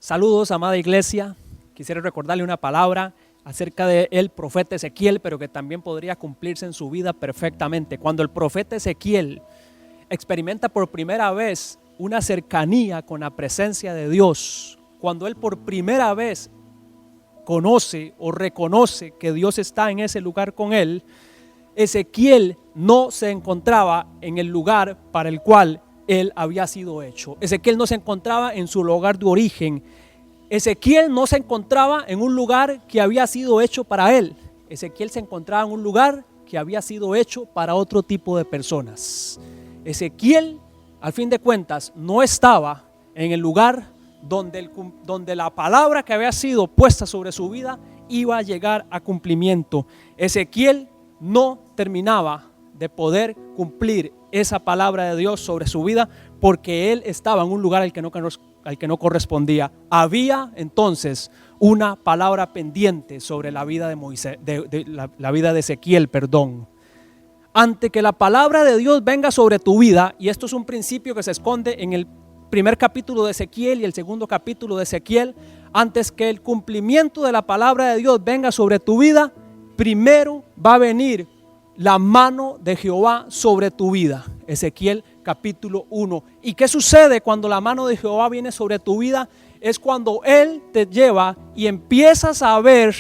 Saludos, amada iglesia. Quisiera recordarle una palabra acerca del profeta Ezequiel, pero que también podría cumplirse en su vida perfectamente. Cuando el profeta Ezequiel experimenta por primera vez una cercanía con la presencia de Dios, cuando él por primera vez conoce o reconoce que Dios está en ese lugar con él, Ezequiel no se encontraba en el lugar para el cual él había sido hecho. Ezequiel no se encontraba en su lugar de origen. Ezequiel no se encontraba en un lugar que había sido hecho para él. Ezequiel se encontraba en un lugar que había sido hecho para otro tipo de personas. Ezequiel, al fin de cuentas, no estaba en el lugar donde la palabra que había sido puesta sobre su vida iba a llegar a cumplimiento. Ezequiel no terminaba de poder cumplir esa palabra de Dios sobre su vida porque él estaba en un lugar al que no correspondía. Había entonces una palabra pendiente sobre la vida de Moisés, la vida de Ezequiel, Ante que la palabra de Dios venga sobre tu vida, y esto es un principio que se esconde en el primer capítulo de Ezequiel y el segundo capítulo de Ezequiel, antes que el cumplimiento de la palabra de Dios venga sobre tu vida, primero va a venir la mano de Jehová sobre tu vida. Ezequiel capítulo 1. ¿Y qué sucede cuando la mano de Jehová viene sobre tu vida? Es cuando Él te lleva y empiezas a ver,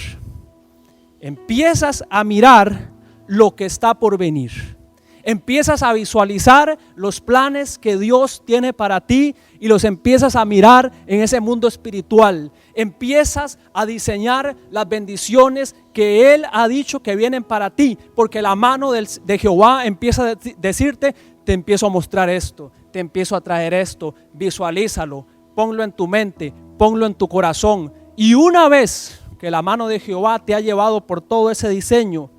empiezas a mirar lo que está por venir. Empiezas a visualizar los planes que Dios tiene para ti y los empiezas a mirar en ese mundo espiritual. Empiezas a diseñar las bendiciones que Él ha dicho que vienen para ti, porque la mano de Jehová empieza a decirte: te empiezo a mostrar esto, te empiezo a traer esto, visualízalo, ponlo en tu mente, ponlo en tu corazón. Y una vez que la mano de Jehová te ha llevado por todo ese diseño,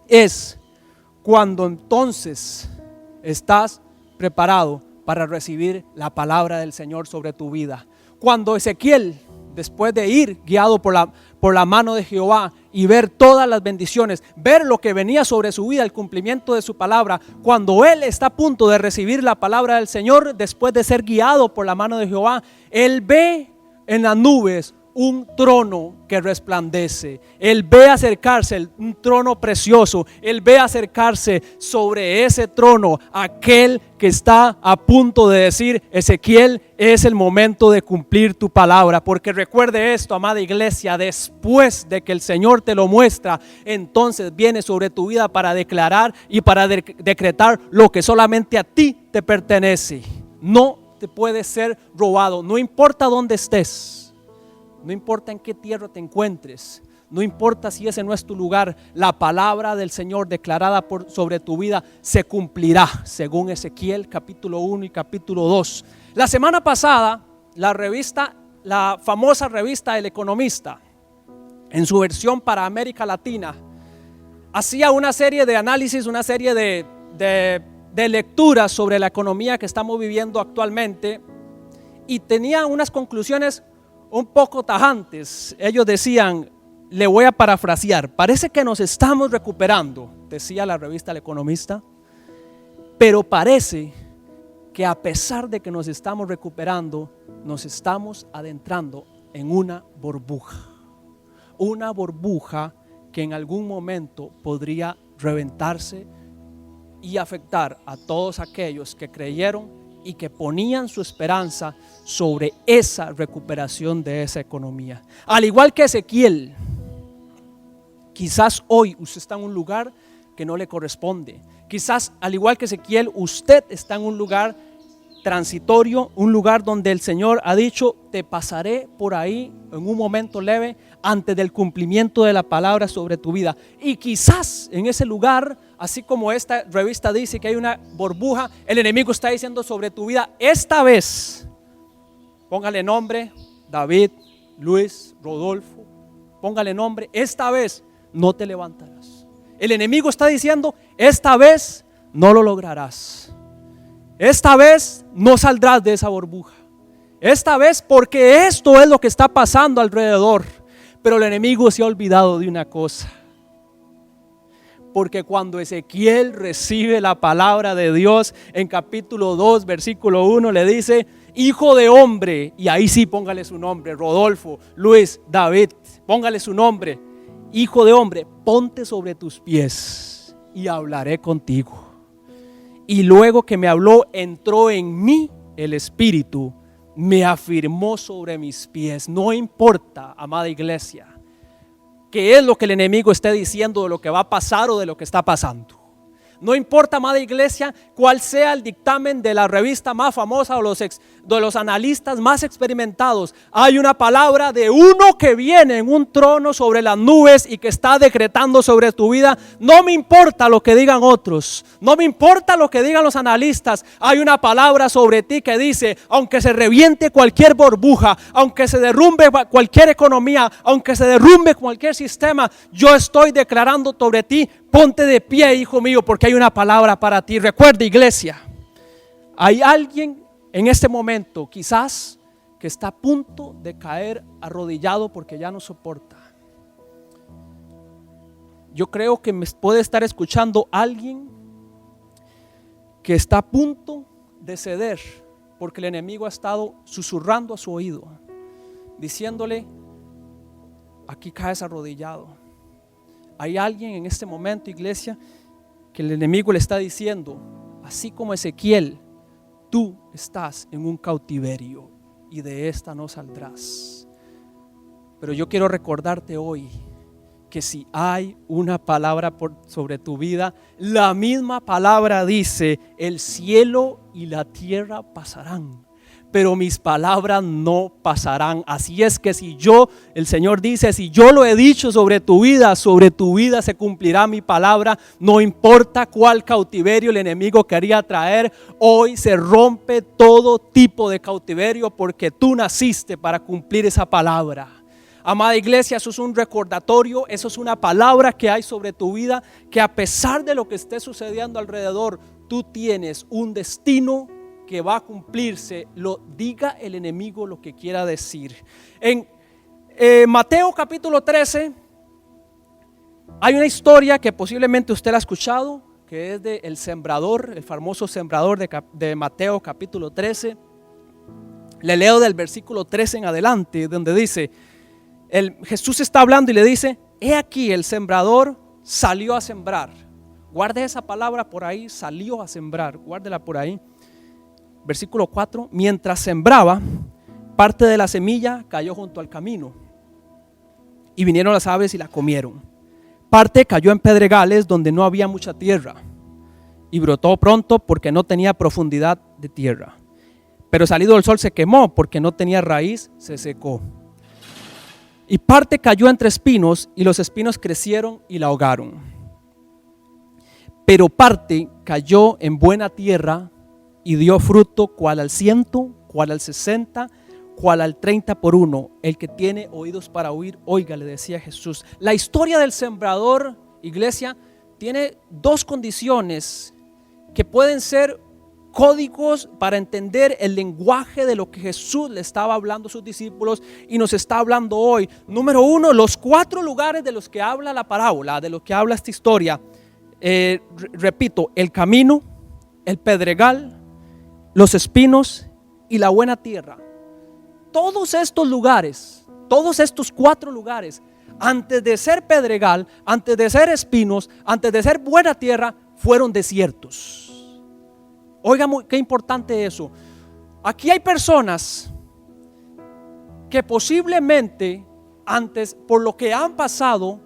es cuando entonces estás preparado para recibir la palabra del Señor sobre tu vida. Cuando Ezequiel, después de ir guiado por la mano de Jehová y ver todas las bendiciones, ver lo que venía sobre su vida, el cumplimiento de su palabra, cuando él está a punto de recibir la palabra del Señor, después de ser guiado por la mano de Jehová, él ve en las nubes un trono que resplandece. Él ve acercarse un trono precioso. Él ve acercarse sobre ese trono aquel que está a punto de decir: Ezequiel, es el momento de cumplir tu palabra. Porque recuerde esto, amada iglesia, después de que el Señor te lo muestra, entonces viene sobre tu vida para declarar y para decretar lo que solamente a ti te pertenece. No te puede ser robado, no importa dónde estés. No importa en qué tierra te encuentres, no importa si ese no es tu lugar, la palabra del Señor declarada sobre tu vida se cumplirá, según Ezequiel capítulo 1 y capítulo 2. La semana pasada, la famosa revista El Economista, en su versión para América Latina, hacía una serie de análisis, una serie de lecturas sobre la economía que estamos viviendo actualmente, y tenía unas conclusiones un poco tajantes. Ellos decían, le voy a parafrasear: parece que nos estamos recuperando, decía la revista El Economista, pero parece que a pesar de que nos estamos recuperando, nos estamos adentrando en una burbuja que en algún momento podría reventarse y afectar a todos aquellos que creyeron y que ponían su esperanza sobre esa recuperación de esa economía. Al igual que Ezequiel, quizás hoy usted está en un lugar que no le corresponde. Quizás al igual que Ezequiel, usted está en un lugar transitorio, un lugar donde el Señor ha dicho: te pasaré por ahí en un momento leve antes del cumplimiento de la palabra sobre tu vida. Y quizás en ese lugar, así como esta revista dice que hay una burbuja, el enemigo está diciendo sobre tu vida: esta vez, póngale nombre, David, Luis, Rodolfo, póngale nombre, esta vez no te levantarás. El enemigo está diciendo: esta vez no lo lograrás. Esta vez no saldrás de esa burbuja. Esta vez, porque esto es lo que está pasando alrededor. Pero el enemigo se ha olvidado de una cosa. Porque cuando Ezequiel recibe la palabra de Dios en capítulo 2, versículo 1, le dice: hijo de hombre, y ahí sí póngale su nombre, Rodolfo, Luis, David, póngale su nombre, hijo de hombre, ponte sobre tus pies y hablaré contigo. Y luego que me habló, entró en mí el Espíritu, me afirmó sobre mis pies. No importa, amada iglesia, qué es lo que el enemigo esté diciendo de lo que va a pasar o de lo que está pasando. No importa, amada iglesia, cuál sea el dictamen de la revista más famosa o de los analistas más experimentados. Hay una palabra de uno que viene en un trono sobre las nubes y que está decretando sobre tu vida. No me importa lo que digan otros, no me importa lo que digan los analistas. Hay una palabra sobre ti que dice, aunque se reviente cualquier burbuja, aunque se derrumbe cualquier economía, aunque se derrumbe cualquier sistema, yo estoy declarando sobre ti. Ponte de pie, hijo mío, porque hay una palabra para ti. Recuerda, iglesia, hay alguien en este momento quizás que está a punto de caer arrodillado porque ya no soporta. Yo creo que me puede estar escuchando alguien que está a punto de ceder porque el enemigo ha estado susurrando a su oído, diciéndole, aquí caes arrodillado. Hay alguien en este momento, iglesia, que el enemigo le está diciendo, así como Ezequiel, tú estás en un cautiverio y de esta no saldrás. Pero yo quiero recordarte hoy que si hay una palabra sobre tu vida, la misma palabra dice, el cielo y la tierra pasarán, pero mis palabras no pasarán. Así es que el Señor dice, si yo lo he dicho sobre tu vida se cumplirá mi palabra. No importa cuál cautiverio el enemigo quería traer, hoy se rompe todo tipo de cautiverio porque tú naciste para cumplir esa palabra. Amada iglesia, eso es un recordatorio, eso es una palabra que hay sobre tu vida, que a pesar de lo que esté sucediendo alrededor, tú tienes un destino que va a cumplirse, lo diga el enemigo lo que quiera decir. En Mateo capítulo 13 hay una historia que posiblemente usted la ha escuchado, que es de el sembrador, el famoso sembrador de Mateo capítulo 13. Le leo del versículo 13 en adelante, donde dice, Jesús está hablando y le dice, he aquí el sembrador salió a sembrar. Guarde esa palabra por ahí, salió a sembrar, guárdela por ahí. Versículo 4, mientras sembraba, parte de la semilla cayó junto al camino y vinieron las aves y la comieron. Parte cayó en pedregales donde no había mucha tierra y brotó pronto porque no tenía profundidad de tierra. Pero salido el sol se quemó porque no tenía raíz, se secó. Y parte cayó entre espinos y los espinos crecieron y la ahogaron. Pero parte cayó en buena tierra y dio fruto, cual al 100, cual al 60, cual al 30 por uno. El que tiene oídos para oír, oiga, le decía Jesús. La historia del sembrador, iglesia, tiene dos condiciones que pueden ser códigos para entender el lenguaje de lo que Jesús le estaba hablando a sus discípulos y nos está hablando hoy. Número uno, los 4 lugares de los que habla la parábola, de los que habla esta historia. Repito, el camino, el pedregal, los espinos y la buena tierra. Todos estos lugares, todos estos 4 lugares, antes de ser pedregal, antes de ser espinos, antes de ser buena tierra, fueron desiertos. Oiga, qué importante eso. Aquí hay personas que posiblemente antes, por lo que han pasado,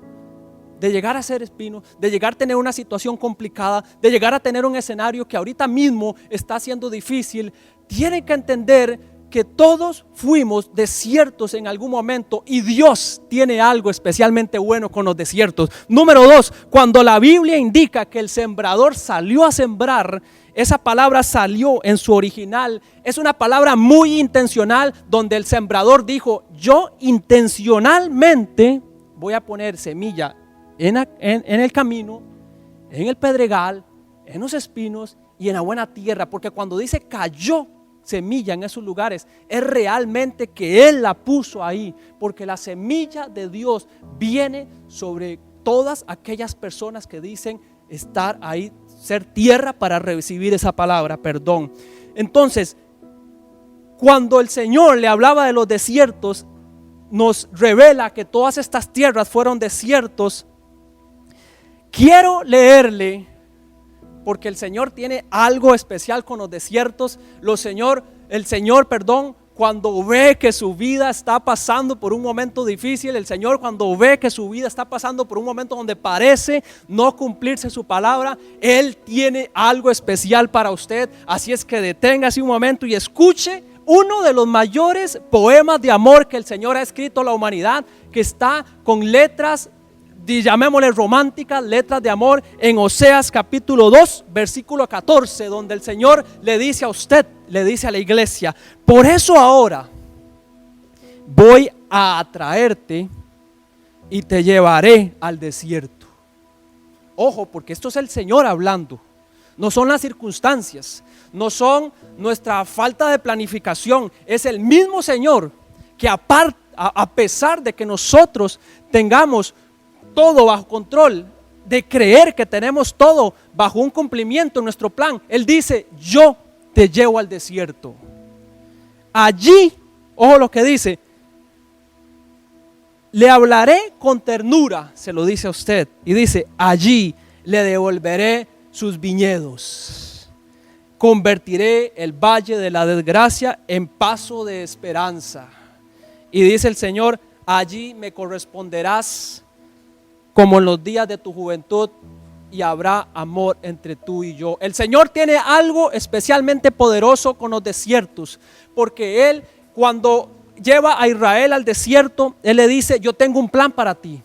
de llegar a ser espino, de llegar a tener una situación complicada, de llegar a tener un escenario que ahorita mismo está siendo difícil, tienen que entender que todos fuimos desiertos en algún momento y Dios tiene algo especialmente bueno con los desiertos. Número 2, cuando la Biblia indica que el sembrador salió a sembrar, esa palabra salió en su original, es una palabra muy intencional donde el sembrador dijo, yo intencionalmente voy a poner semilla en el camino, en el pedregal, en los espinos y en la buena tierra, porque cuando dice cayó semilla en esos lugares, es realmente que Él la puso ahí, porque la semilla de Dios viene sobre todas aquellas personas que dicen estar ahí, ser tierra para recibir esa palabra, perdón. Entonces, cuando el Señor le hablaba de los desiertos, nos revela que todas estas tierras fueron desiertos. Quiero leerle, porque el Señor tiene algo especial con los desiertos. El Señor, cuando ve que su vida está pasando por un momento difícil, el Señor cuando ve que su vida está pasando por un momento donde parece no cumplirse su palabra, Él tiene algo especial para usted. Así es que deténgase un momento y escuche uno de los mayores poemas de amor que el Señor ha escrito a la humanidad, que está con letras, llamémosle románticas, letras de amor, en Oseas capítulo 2, versículo 14, donde el Señor le dice a usted, le dice a la iglesia: por eso ahora voy a atraerte y te llevaré al desierto. Ojo, porque esto es el Señor hablando, no son las circunstancias, no son nuestra falta de planificación. Es el mismo Señor que a pesar de que nosotros tengamos todo bajo control, de creer que tenemos todo bajo un cumplimiento en nuestro plan, Él dice: yo te llevo al desierto. Allí, ojo lo que dice, le hablaré con ternura, se lo dice a usted, y dice: allí le devolveré sus viñedos, convertiré el valle de la desgracia en paso de esperanza. Y dice el Señor: allí me corresponderás como en los días de tu juventud, y habrá amor entre tú y yo. El Señor tiene algo especialmente poderoso con los desiertos, porque Él, cuando lleva a Israel al desierto, Él le dice: yo tengo un plan para ti.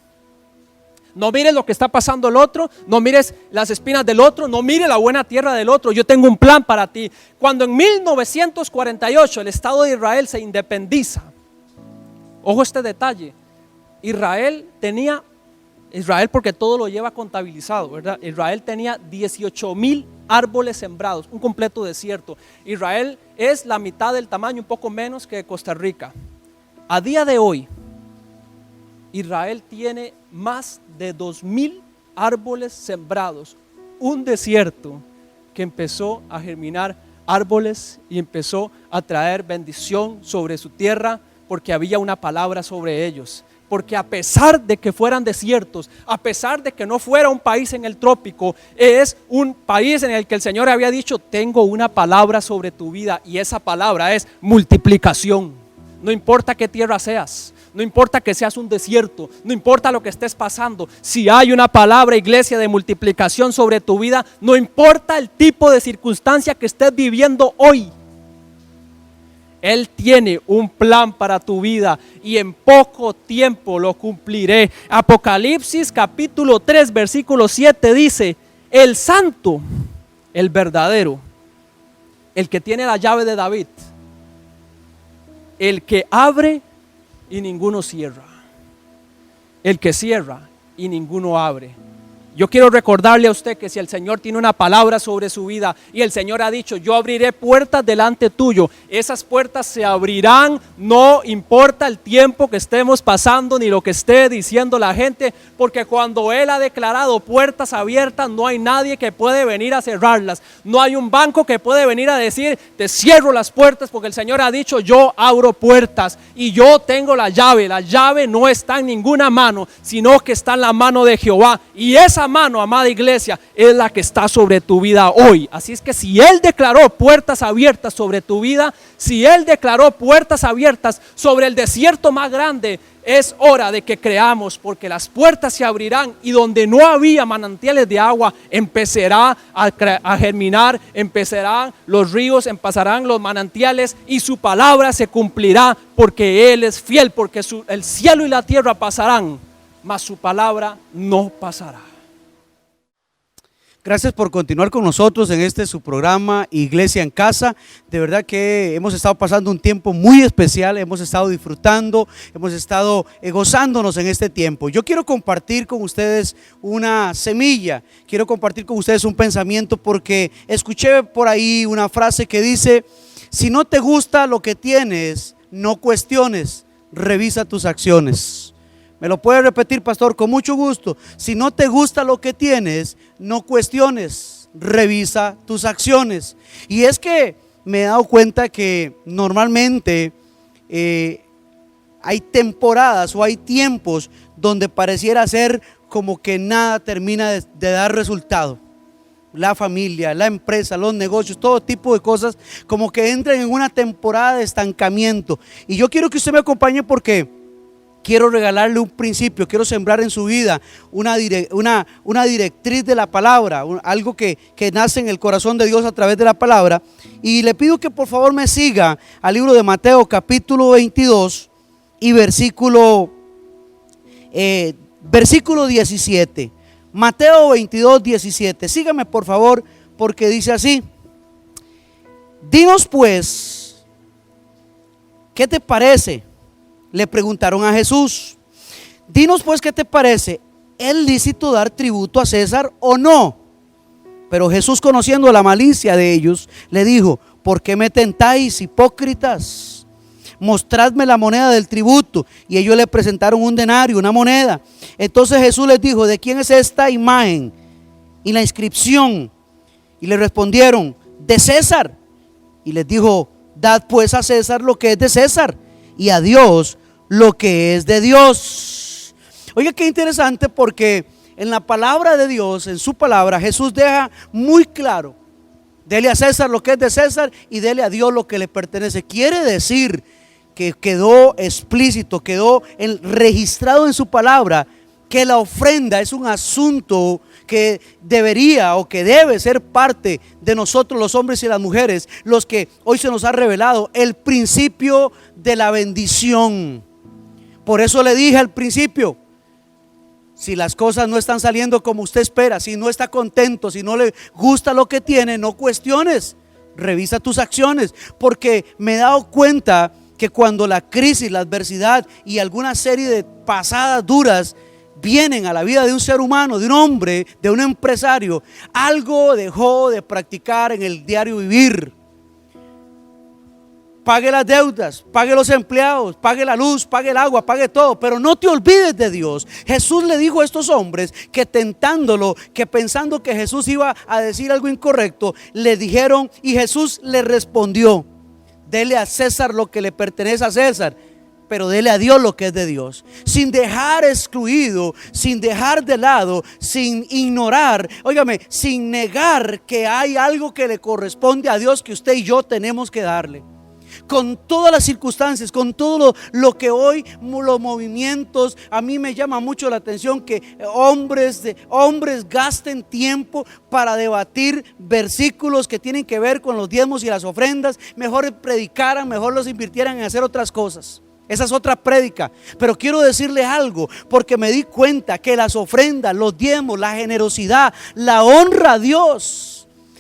No mires lo que está pasando el otro, no mires las espinas del otro, no mires la buena tierra del otro, yo tengo un plan para ti. Cuando en 1948 el Estado de Israel se independiza, ojo este detalle, Israel, porque todo lo lleva contabilizado, ¿verdad? Israel tenía 18,000 árboles sembrados, un completo desierto. Israel es la mitad del tamaño, un poco menos que Costa Rica. A día de hoy, Israel tiene más de 2,000 árboles sembrados, un desierto que empezó a germinar árboles y empezó a traer bendición sobre su tierra, porque había una palabra sobre ellos. Porque a pesar de que fueran desiertos, a pesar de que no fuera un país en el trópico, es un país en el que el Señor había dicho: tengo una palabra sobre tu vida, y esa palabra es multiplicación. No importa qué tierra seas, no importa que seas un desierto, no importa lo que estés pasando, si hay una palabra, iglesia, de multiplicación sobre tu vida, no importa el tipo de circunstancia que estés viviendo hoy, Él tiene un plan para tu vida y en poco tiempo lo cumpliré. Apocalipsis capítulo 3 versículo 7 dice: el santo, el verdadero, el que tiene la llave de David, el que abre y ninguno cierra, el que cierra y ninguno abre. Yo quiero recordarle a usted que si el Señor tiene una palabra sobre su vida y el Señor ha dicho: yo abriré puertas delante tuyo, esas puertas se abrirán, no importa el tiempo que estemos pasando ni lo que esté diciendo la gente, porque cuando Él ha declarado puertas abiertas, no hay nadie que puede venir a cerrarlas. No hay un banco que puede venir a decir: te cierro las puertas, porque el Señor ha dicho: yo abro puertas y yo tengo la llave. La llave no está en ninguna mano, sino que está en la mano de Jehová, y esa mano, amada iglesia, es la que está sobre tu vida hoy. Así es que si Él declaró puertas abiertas sobre tu vida, si Él declaró puertas abiertas sobre el desierto más grande, es hora de que creamos, porque las puertas se abrirán y donde no había manantiales de agua empezará a germinar, empezarán los ríos, empezarán los manantiales y su palabra se cumplirá, porque Él es fiel, porque el cielo y la tierra pasarán, mas su palabra no pasará. Gracias por continuar con nosotros en su programa Iglesia en Casa. De verdad que hemos estado pasando un tiempo muy especial, hemos estado disfrutando, hemos estado gozándonos en este tiempo. Yo quiero compartir con ustedes una semilla, quiero compartir con ustedes un pensamiento, porque escuché por ahí una frase que dice: si no te gusta lo que tienes, no cuestiones, revisa tus acciones. ¿Me lo puede repetir, pastor? Con mucho gusto. Si no te gusta lo que tienes, no cuestiones, revisa tus acciones. Y es que me he dado cuenta que normalmente hay temporadas o hay tiempos donde pareciera ser como que nada termina de dar resultado. La familia, la empresa, los negocios, todo tipo de cosas como que entran en una temporada de estancamiento. Y yo quiero que usted me acompañe porque quiero regalarle un principio, quiero sembrar en su vida una directriz de la palabra, algo que nace en el corazón de Dios a través de la palabra. Y le pido que por favor me siga al libro de Mateo capítulo 22 y versículo 17. Mateo 22, 17. Sígame por favor, porque dice así: dinos pues, ¿qué te parece? Le preguntaron a Jesús. Dinos pues, ¿qué te parece? ¿Es lícito dar tributo a César o no? Pero Jesús, conociendo la malicia de ellos, le dijo: ¿por qué me tentáis, hipócritas? Mostradme la moneda del tributo. Y ellos le presentaron un denario, una moneda. Entonces Jesús les dijo: ¿de quién es esta imagen y la inscripción? Y le respondieron: de César. Y les dijo: dad pues a César lo que es de César, y a Dios lo que es de Dios. Oiga, qué interesante, porque en la palabra de Dios, en su palabra, Jesús deja muy claro: dele a César lo que es de César y dele a Dios lo que le pertenece. Quiere decir que quedó explícito, quedó registrado en su palabra que la ofrenda es un asunto que debería o que debe ser parte de nosotros, los hombres y las mujeres, los que hoy se nos ha revelado el principio de la bendición. Por eso le dije al principio: si las cosas no están saliendo como usted espera, si no está contento, si no le gusta lo que tiene, no cuestiones, revisa tus acciones, porque me he dado cuenta que cuando la crisis, la adversidad y alguna serie de pasadas duras vienen a la vida de un ser humano, de un hombre, de un empresario, algo dejó de practicar en el diario vivir. Pague las deudas, pague los empleados, pague la luz, pague el agua, pague todo, pero no te olvides de Dios. Jesús le dijo a estos hombres que, tentándolo, que pensando que Jesús iba a decir algo incorrecto, le dijeron, y Jesús le respondió: dele a César lo que le pertenece a César, pero dele a Dios lo que es de Dios. Sin dejar excluido, sin dejar de lado, sin ignorar, óigame, sin negar que hay algo que le corresponde a Dios, que usted y yo tenemos que darle. Con todas las circunstancias, con todo lo que hoy, los movimientos, a mí me llama mucho la atención que hombres gasten tiempo para debatir versículos que tienen que ver con los diezmos y las ofrendas. Mejor predicaran, mejor los invirtieran en hacer otras cosas. Esa es otra prédica, pero quiero decirle algo, porque me di cuenta que las ofrendas, los diezmos, la generosidad, la honra a Dios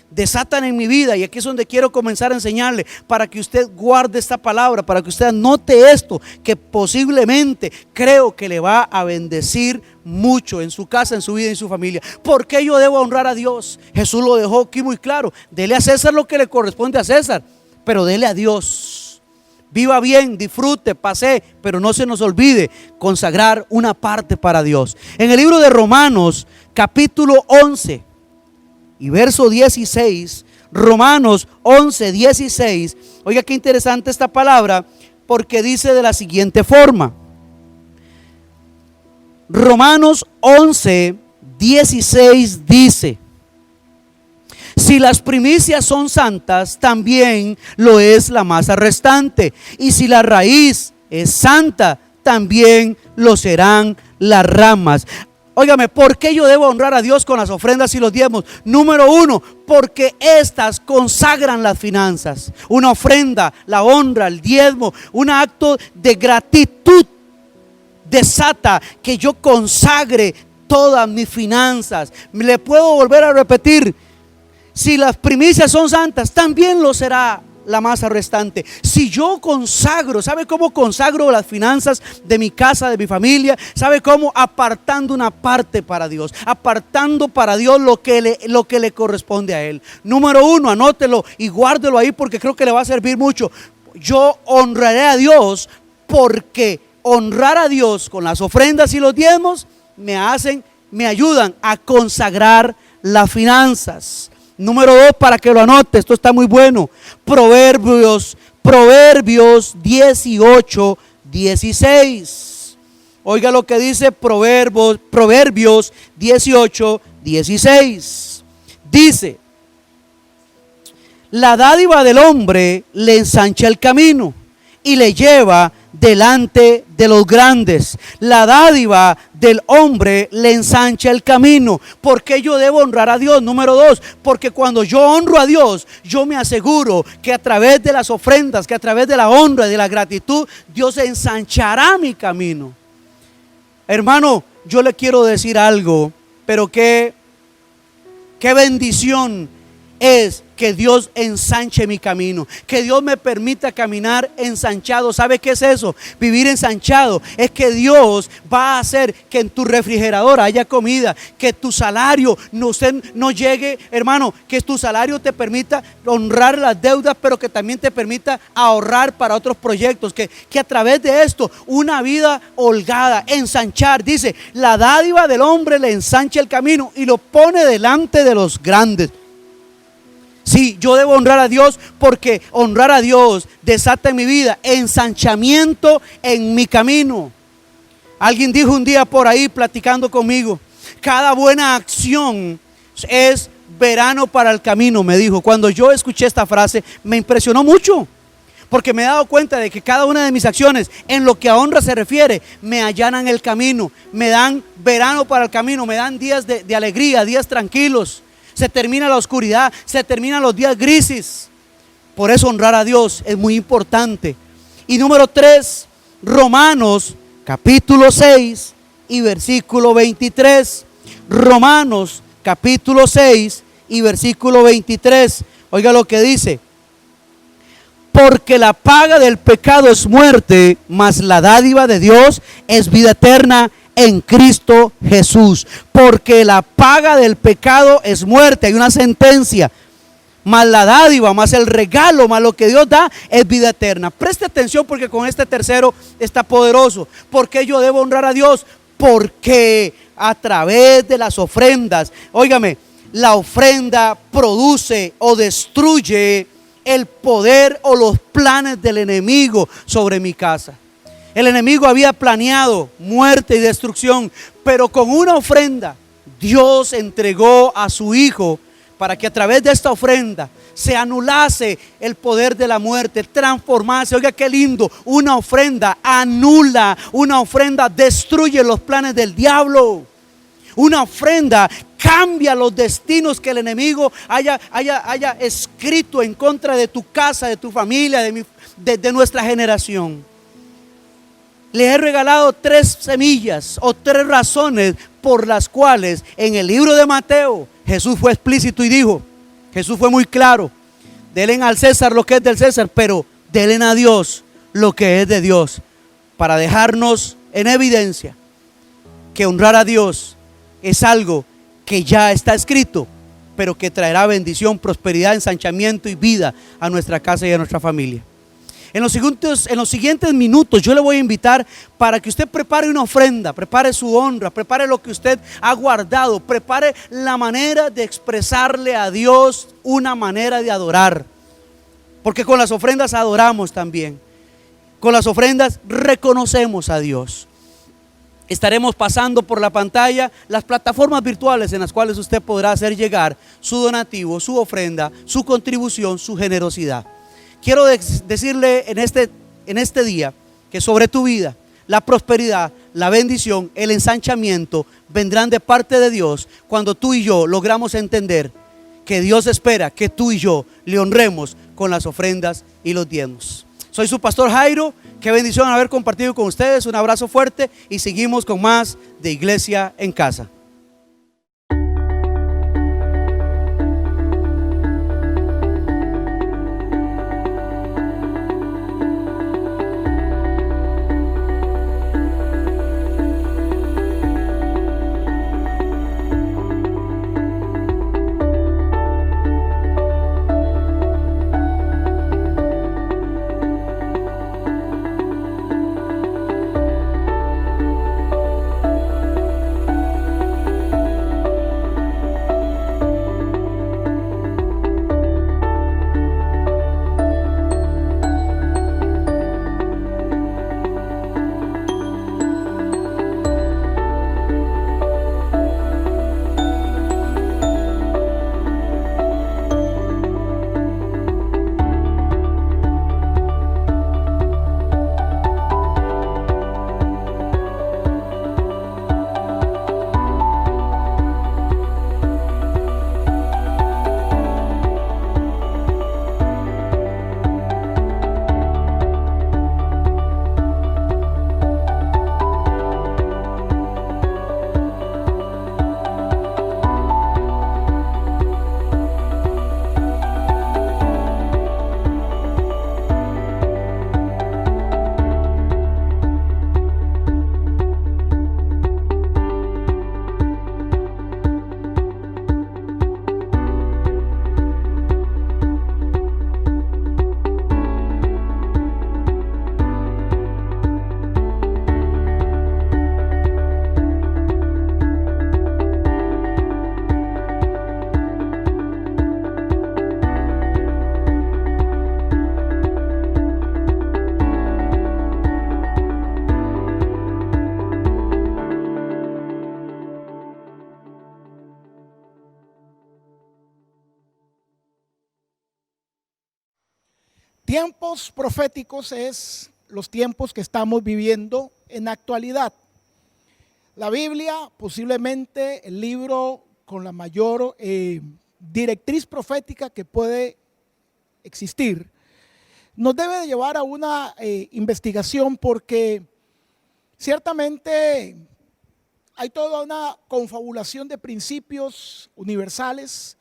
desatan en mi vida, y aquí es donde quiero comenzar a enseñarle, para que usted guarde esta palabra, para que usted anote esto, que posiblemente creo que le va a bendecir mucho en su casa, en su vida y en su familia. ¿Por qué yo debo honrar a Dios? Jesús lo dejó aquí muy claro: dele a César lo que le corresponde a César, pero dele a Dios. Viva bien, disfrute, pase, pero no se nos olvide consagrar una parte para Dios. En el libro de Romanos capítulo 11 y verso 16, Romanos 11, 16, oiga qué interesante esta palabra, porque dice de la siguiente forma: Romanos 11, 16 dice: si las primicias son santas, también lo es la masa restante, y si la raíz es santa, también lo serán las ramas. Óigame, ¿por qué yo debo honrar a Dios con las ofrendas y los diezmos? Número uno, porque estas consagran las finanzas. Una ofrenda, la honra, el diezmo, un acto de gratitud desata que yo consagre todas mis finanzas. Le puedo volver a repetir: si las primicias son santas, también lo será la masa restante. Si yo consagro, ¿sabe cómo consagro las finanzas de mi casa, de mi familia? ¿Sabe cómo? Apartando una parte para Dios, apartando para Dios lo que le corresponde a Él. Número uno, anótelo y guárdelo ahí, porque creo que le va a servir mucho. Yo honraré a Dios, porque honrar a Dios con las ofrendas y los diezmos me ayudan a consagrar las finanzas. Número 2, para que lo anote, esto está muy bueno. Proverbios 18, 16. Oiga lo que dice Proverbios 18, 16. Dice: la dádiva del hombre le ensancha el camino y le lleva delante de los grandes. La dádiva del hombre le ensancha el camino. ¿Por qué yo debo honrar a Dios? Número 2, porque cuando yo honro a Dios, yo me aseguro que a través de las ofrendas, que a través de la honra y de la gratitud, Dios ensanchará mi camino. Hermano, yo le quiero decir algo, pero qué bendición es que Dios ensanche mi camino, que Dios me permita caminar ensanchado. ¿Sabe qué es eso? Vivir ensanchado es que Dios va a hacer que en tu refrigerador haya comida, que tu salario no llegue, hermano, que tu salario te permita honrar las deudas, pero que también te permita ahorrar para otros proyectos, que a través de esto una vida holgada, ensanchar. Dice: la dádiva del hombre le ensancha el camino y lo pone delante de los grandes. Sí, yo debo honrar a Dios, porque honrar a Dios desata en mi vida ensanchamiento en mi camino. Alguien dijo un día por ahí platicando conmigo: cada buena acción es verano para el camino, me dijo. Cuando yo escuché esta frase me impresionó mucho, porque me he dado cuenta de que cada una de mis acciones, en lo que a honra se refiere, me allanan el camino, me dan verano para el camino, me dan días de alegría, días tranquilos. Se termina la oscuridad, se terminan los días grises. Por eso honrar a Dios es muy importante. Y número 3, Romanos capítulo 6 y versículo 23. Romanos capítulo 6 y versículo 23. Oiga lo que dice: porque la paga del pecado es muerte, mas la dádiva de Dios es vida eterna en Cristo Jesús. Porque la paga del pecado es muerte, hay una sentencia, más la dádiva, más el regalo, más lo que Dios da es vida eterna. Preste atención, porque con este tercero está poderoso. ¿Por qué yo debo honrar a Dios? Porque a través de las ofrendas, óigame, la ofrenda produce o destruye el poder o los planes del enemigo sobre mi casa. El enemigo había planeado muerte y destrucción, pero con una ofrenda Dios entregó a su Hijo para que a través de esta ofrenda se anulase el poder de la muerte, transformarse. Oiga qué lindo, una ofrenda anula, una ofrenda destruye los planes del diablo. Una ofrenda cambia los destinos que el enemigo haya escrito en contra de tu casa, de tu familia, de nuestra generación. Les he regalado 3 semillas o 3 razones por las cuales en el libro de Mateo Jesús fue explícito y dijo, Jesús fue muy claro: denle al César lo que es del César, pero denle a Dios lo que es de Dios, para dejarnos en evidencia que honrar a Dios es algo que ya está escrito, pero que traerá bendición, prosperidad, ensanchamiento y vida a nuestra casa y a nuestra familia. En los siguientes minutos yo le voy a invitar para que usted prepare una ofrenda, prepare su honra, prepare lo que usted ha guardado, prepare la manera de expresarle a Dios una manera de adorar. Porque con las ofrendas adoramos también. Con las ofrendas reconocemos a Dios. Estaremos pasando por la pantalla las plataformas virtuales en las cuales usted podrá hacer llegar su donativo, su ofrenda, su contribución, su generosidad. Quiero decirle en este día que sobre tu vida la prosperidad, la bendición, el ensanchamiento vendrán de parte de Dios cuando tú y yo logramos entender que Dios espera que tú y yo le honremos con las ofrendas y los diezmos. Soy su pastor Jairo. Qué bendición haber compartido con ustedes. Un abrazo fuerte y seguimos con más de Iglesia en Casa. Tiempos proféticos es los tiempos que estamos viviendo en la actualidad. La Biblia, posiblemente el libro con la mayor directriz profética que puede existir, nos debe de llevar a una investigación, porque ciertamente hay toda una confabulación de principios universales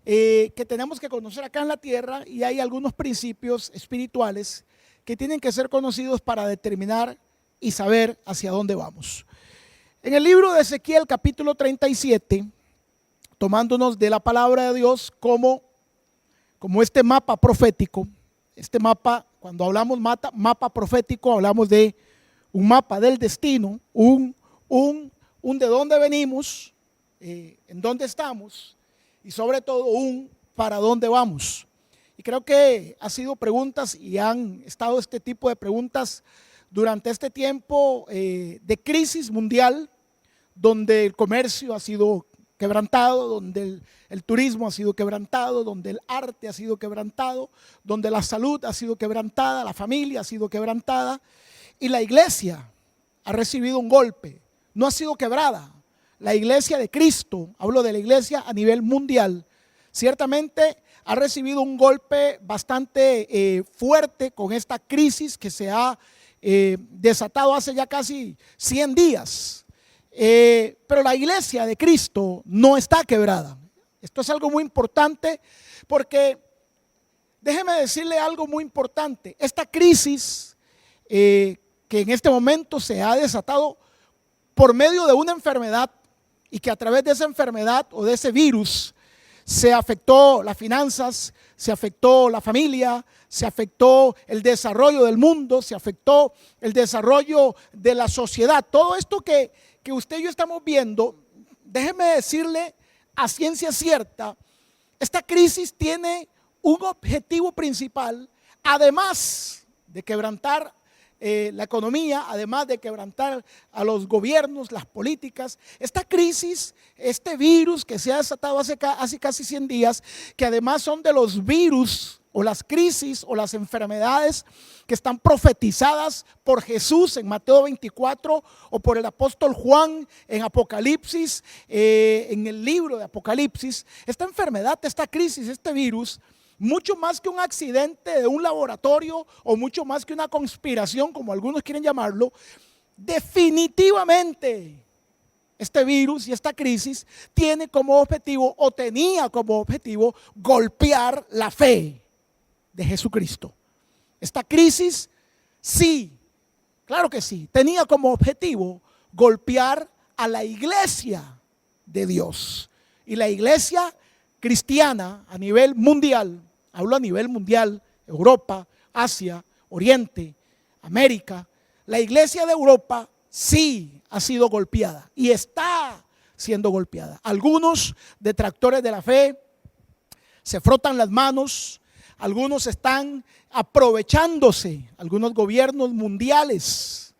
que tenemos que conocer acá en la tierra, y hay algunos principios espirituales que tienen que ser conocidos para determinar y saber hacia dónde vamos. En el libro de Ezequiel capítulo 37, tomándonos de la palabra de Dios como este mapa profético, este mapa, cuando hablamos mapa profético, hablamos de un mapa del destino, un de dónde venimos, en dónde estamos, y sobre todo un para dónde vamos. Y creo que ha sido preguntas, y han estado este tipo de preguntas durante este tiempo de crisis mundial, donde el comercio ha sido quebrantado, donde el turismo ha sido quebrantado, donde el arte ha sido quebrantado, donde la salud ha sido quebrantada, la familia ha sido quebrantada, y la iglesia ha recibido un golpe. No ha sido quebrada. La iglesia de Cristo, hablo de la iglesia a nivel mundial, ciertamente ha recibido un golpe bastante fuerte con esta crisis que se ha desatado hace ya casi 100 días. Pero la iglesia de Cristo no está quebrada. Esto es algo muy importante, porque déjeme decirle algo muy importante. Esta crisis que en este momento se ha desatado por medio de una enfermedad, y que a través de esa enfermedad o de ese virus se afectó las finanzas, se afectó la familia, se afectó el desarrollo del mundo, se afectó el desarrollo de la sociedad. Todo esto que usted y yo estamos viendo, déjeme decirle a ciencia cierta, esta crisis tiene un objetivo principal, además de quebrantar la economía, además de quebrantar a los gobiernos, las políticas. Esta crisis, este virus que se ha desatado hace casi 100 días, que además son de los virus o las crisis o las enfermedades que están profetizadas por Jesús en Mateo 24 o por el apóstol Juan en Apocalipsis, en el libro de Apocalipsis. Esta enfermedad, esta crisis, este virus, mucho más que un accidente de un laboratorio o mucho más que una conspiración, como algunos quieren llamarlo, definitivamente este virus y esta crisis tiene como objetivo, o tenía como objetivo, golpear la fe de Jesucristo. Esta crisis, sí, claro que sí, tenía como objetivo golpear a la iglesia de Dios. Y la iglesia cristiana a nivel mundial, hablo a nivel mundial, Europa, Asia, Oriente, América, la iglesia de Europa sí ha sido golpeada y está siendo golpeada. Algunos detractores de la fe se frotan las manos, algunos están aprovechándose, algunos gobiernos mundiales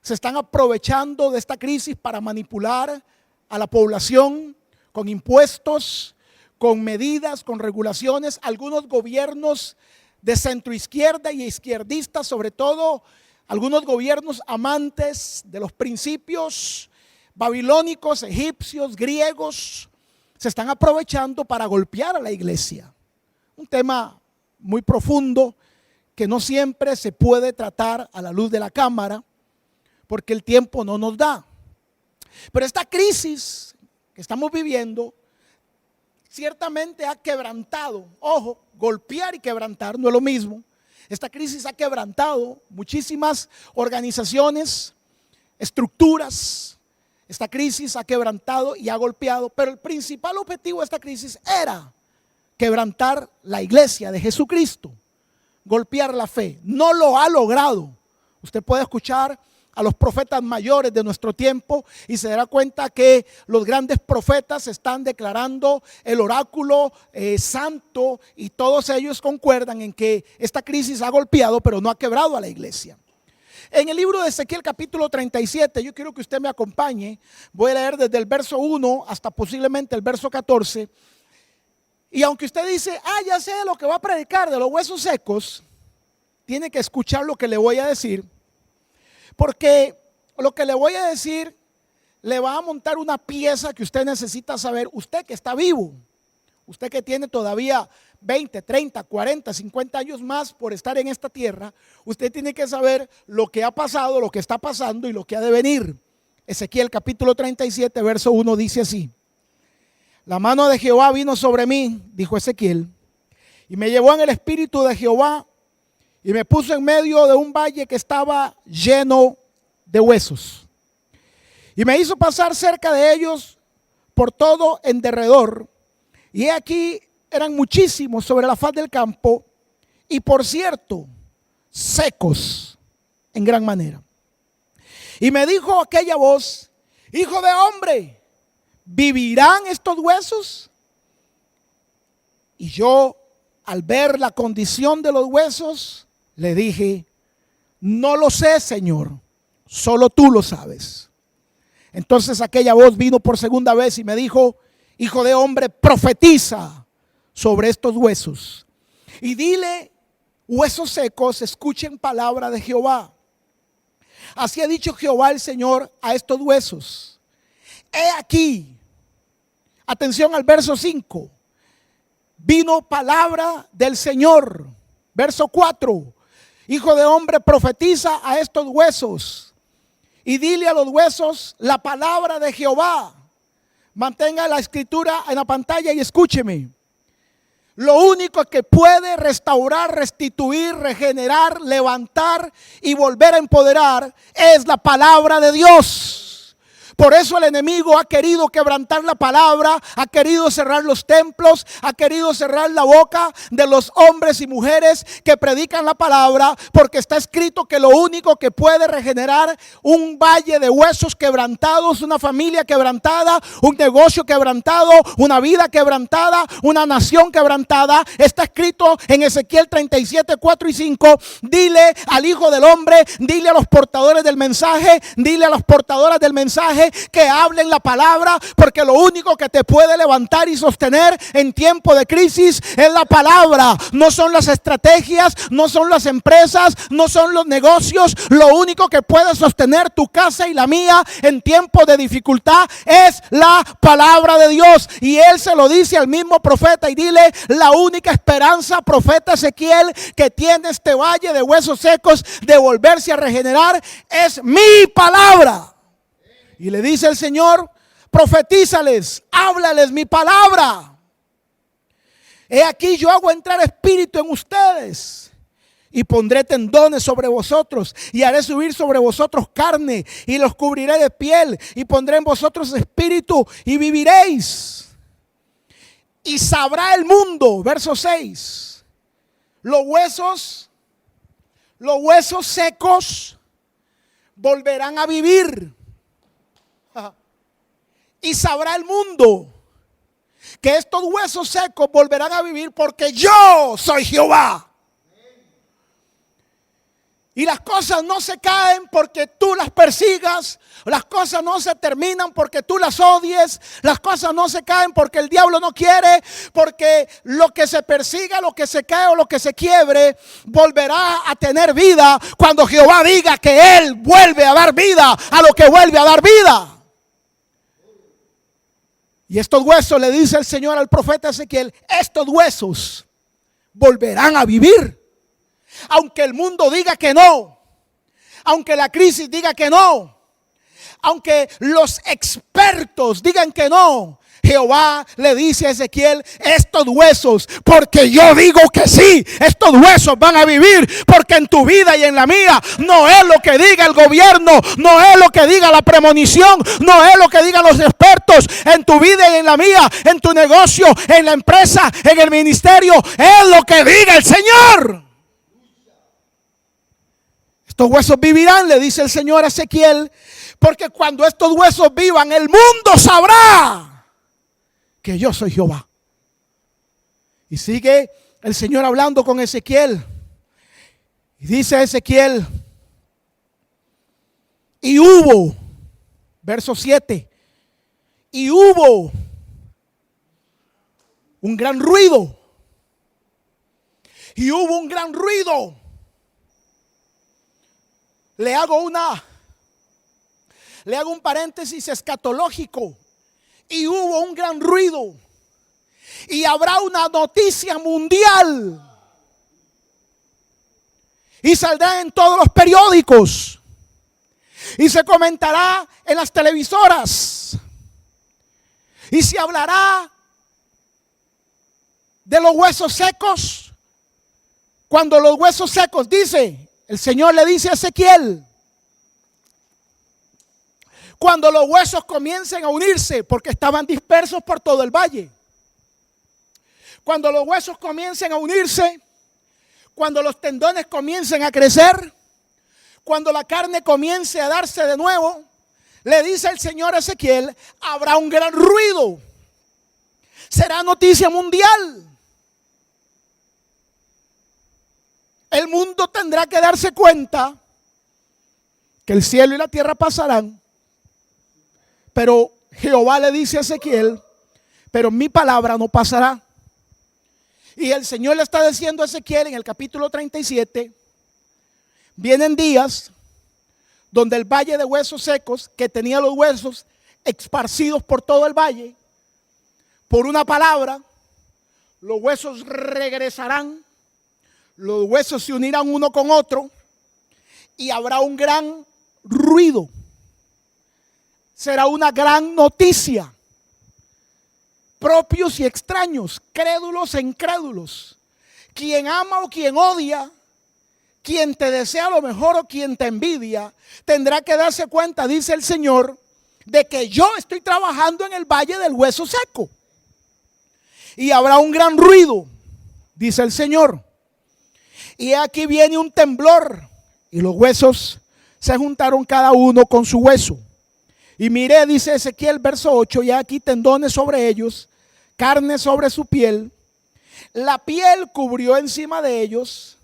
se están aprovechando de esta crisis para manipular a la población con impuestos, con medidas, con regulaciones. Algunos gobiernos de centroizquierda y izquierdistas, sobre todo algunos gobiernos amantes de los principios babilónicos, egipcios, griegos, se están aprovechando para golpear a la iglesia. Un tema muy profundo que no siempre se puede tratar a la luz de la cámara, porque el tiempo no nos da. Pero esta crisis que estamos viviendo ciertamente ha quebrantado, ojo, golpear y quebrantar no es lo mismo. Esta crisis ha quebrantado muchísimas organizaciones, estructuras. Esta crisis ha quebrantado y ha golpeado, pero el principal objetivo de esta crisis era quebrantar la iglesia de Jesucristo, golpear la fe. No lo ha logrado. Usted puede escuchar a los profetas mayores de nuestro tiempo y se dará cuenta que los grandes profetas están declarando el oráculo santo, y todos ellos concuerdan en que esta crisis ha golpeado pero no ha quebrado a la iglesia. En el libro de Ezequiel capítulo 37, yo quiero que usted me acompañe. Voy a leer desde el verso 1 hasta posiblemente el verso 14. Y aunque usted dice, ya sé lo que va a predicar de los huesos secos, tiene que escuchar lo que le voy a decir, porque lo que le voy a decir le va a montar una pieza que usted necesita saber. Usted que está vivo, usted que tiene todavía 20, 30, 40, 50 años más por estar en esta tierra, usted tiene que saber lo que ha pasado, lo que está pasando y lo que ha de venir. Ezequiel capítulo 37, verso 1 dice así: la mano de Jehová vino sobre mí, dijo Ezequiel, y me llevó en el espíritu de Jehová y me puso en medio de un valle que estaba lleno de huesos. Y me hizo pasar cerca de ellos por todo en derredor. Y he aquí eran muchísimos sobre la faz del campo, y por cierto, secos en gran manera. Y me dijo aquella voz: hijo de hombre, ¿vivirán estos huesos? Y yo, al ver la condición de los huesos, le dije: no lo sé, Señor, solo tú lo sabes. Entonces aquella voz vino por segunda vez y me dijo: hijo de hombre, profetiza sobre estos huesos y dile: huesos secos, escuchen palabra de Jehová. Así ha dicho Jehová el Señor a estos huesos: he aquí, atención al verso 5, vino palabra del Señor. Verso 4, hijo de hombre, profetiza a estos huesos y dile a los huesos la palabra de Jehová. Mantenga la escritura en la pantalla y escúcheme. Lo único que puede restaurar, restituir, regenerar, levantar y volver a empoderar es la palabra de Dios. Por eso el enemigo ha querido quebrantar la palabra, ha querido cerrar los templos, ha querido cerrar la boca de los hombres y mujeres que predican la palabra, porque está escrito que lo único que puede regenerar un valle de huesos quebrantados, una familia quebrantada, un negocio quebrantado, una vida quebrantada, una nación quebrantada, está escrito en Ezequiel 37, 4 y 5. Dile al Hijo del Hombre, dile a los portadores del mensaje, dile a las portadoras del mensaje que hablen la palabra, porque lo único que te puede levantar y sostener en tiempo de crisis es la palabra. No son las estrategias, no son las empresas, no son los negocios. Lo único que puede sostener tu casa y la mía en tiempo de dificultad es la palabra de Dios. Y él se lo dice al mismo profeta y dile: la única esperanza, profeta Ezequiel, que tiene este valle de huesos secos de volverse a regenerar es mi palabra. Y le dice el Señor: profetízales, háblales mi palabra. He aquí yo hago entrar espíritu en ustedes y pondré tendones sobre vosotros y haré subir sobre vosotros carne y los cubriré de piel y pondré en vosotros espíritu y viviréis. Y sabrá el mundo, verso 6, los huesos secos volverán a vivir. Y sabrá el mundo que estos huesos secos volverán a vivir, porque yo soy Jehová. Y las cosas no se caen porque tú las persigas. Las cosas no se terminan porque tú las odies. Las cosas no se caen porque el diablo no quiere. Porque lo que se persiga, lo que se cae o lo que se quiebre, volverá a tener vida cuando Jehová diga que Él vuelve a dar vida a lo que vuelve a dar vida. Y estos huesos, le dice el Señor al profeta Ezequiel, estos huesos volverán a vivir. Aunque el mundo diga que no, aunque la crisis diga que no, aunque los expertos digan que no, Jehová le dice a Ezequiel: estos huesos, porque yo digo que sí, estos huesos van a vivir, porque en tu vida y en la mía no es lo que diga el gobierno, no es lo que diga la premonición, no es lo que digan los expertos. En tu vida y en la mía, en tu negocio, en la empresa, en el ministerio, es lo que diga el Señor. Estos huesos vivirán, le dice el Señor a Ezequiel, porque cuando estos huesos vivan, el mundo sabrá que yo soy Jehová. Y sigue el Señor hablando con Ezequiel. Y dice Ezequiel: y hubo, verso 7, y hubo un gran ruido. Y hubo un gran ruido. le hago un paréntesis escatológico. Y hubo un gran ruido. Y habrá una noticia mundial. Y saldrá en todos los periódicos. Y se comentará en las televisoras. Y se hablará de los huesos secos. Cuando los huesos secos, dice, el Señor le dice a Ezequiel, cuando los huesos comiencen a unirse, porque estaban dispersos por todo el valle. Cuando los huesos comiencen a unirse, cuando los tendones comiencen a crecer, cuando la carne comience a darse de nuevo, le dice el Señor a Ezequiel, habrá un gran ruido. Será noticia mundial. El mundo tendrá que darse cuenta que el cielo y la tierra pasarán. Pero Jehová le dice a Ezequiel, pero mi palabra no pasará. Y el Señor le está diciendo a Ezequiel en el capítulo 37, vienen días donde el valle de huesos secos, que tenía los huesos esparcidos por todo el valle, por una palabra, los huesos regresarán, los huesos se unirán uno con otro y habrá un gran ruido. Será una gran noticia. Propios y extraños, crédulos e incrédulos, quien ama o quien odia, quien te desea lo mejor o quien te envidia, tendrá que darse cuenta, dice el Señor, de que yo estoy trabajando en el valle del hueso seco. Y habrá un gran ruido, dice el Señor. Y aquí viene un temblor, y los huesos se juntaron cada uno con su hueso. Y miré, dice Ezequiel, verso 8, y aquí tendones sobre ellos, carne sobre su piel. La piel cubrió encima de ellos,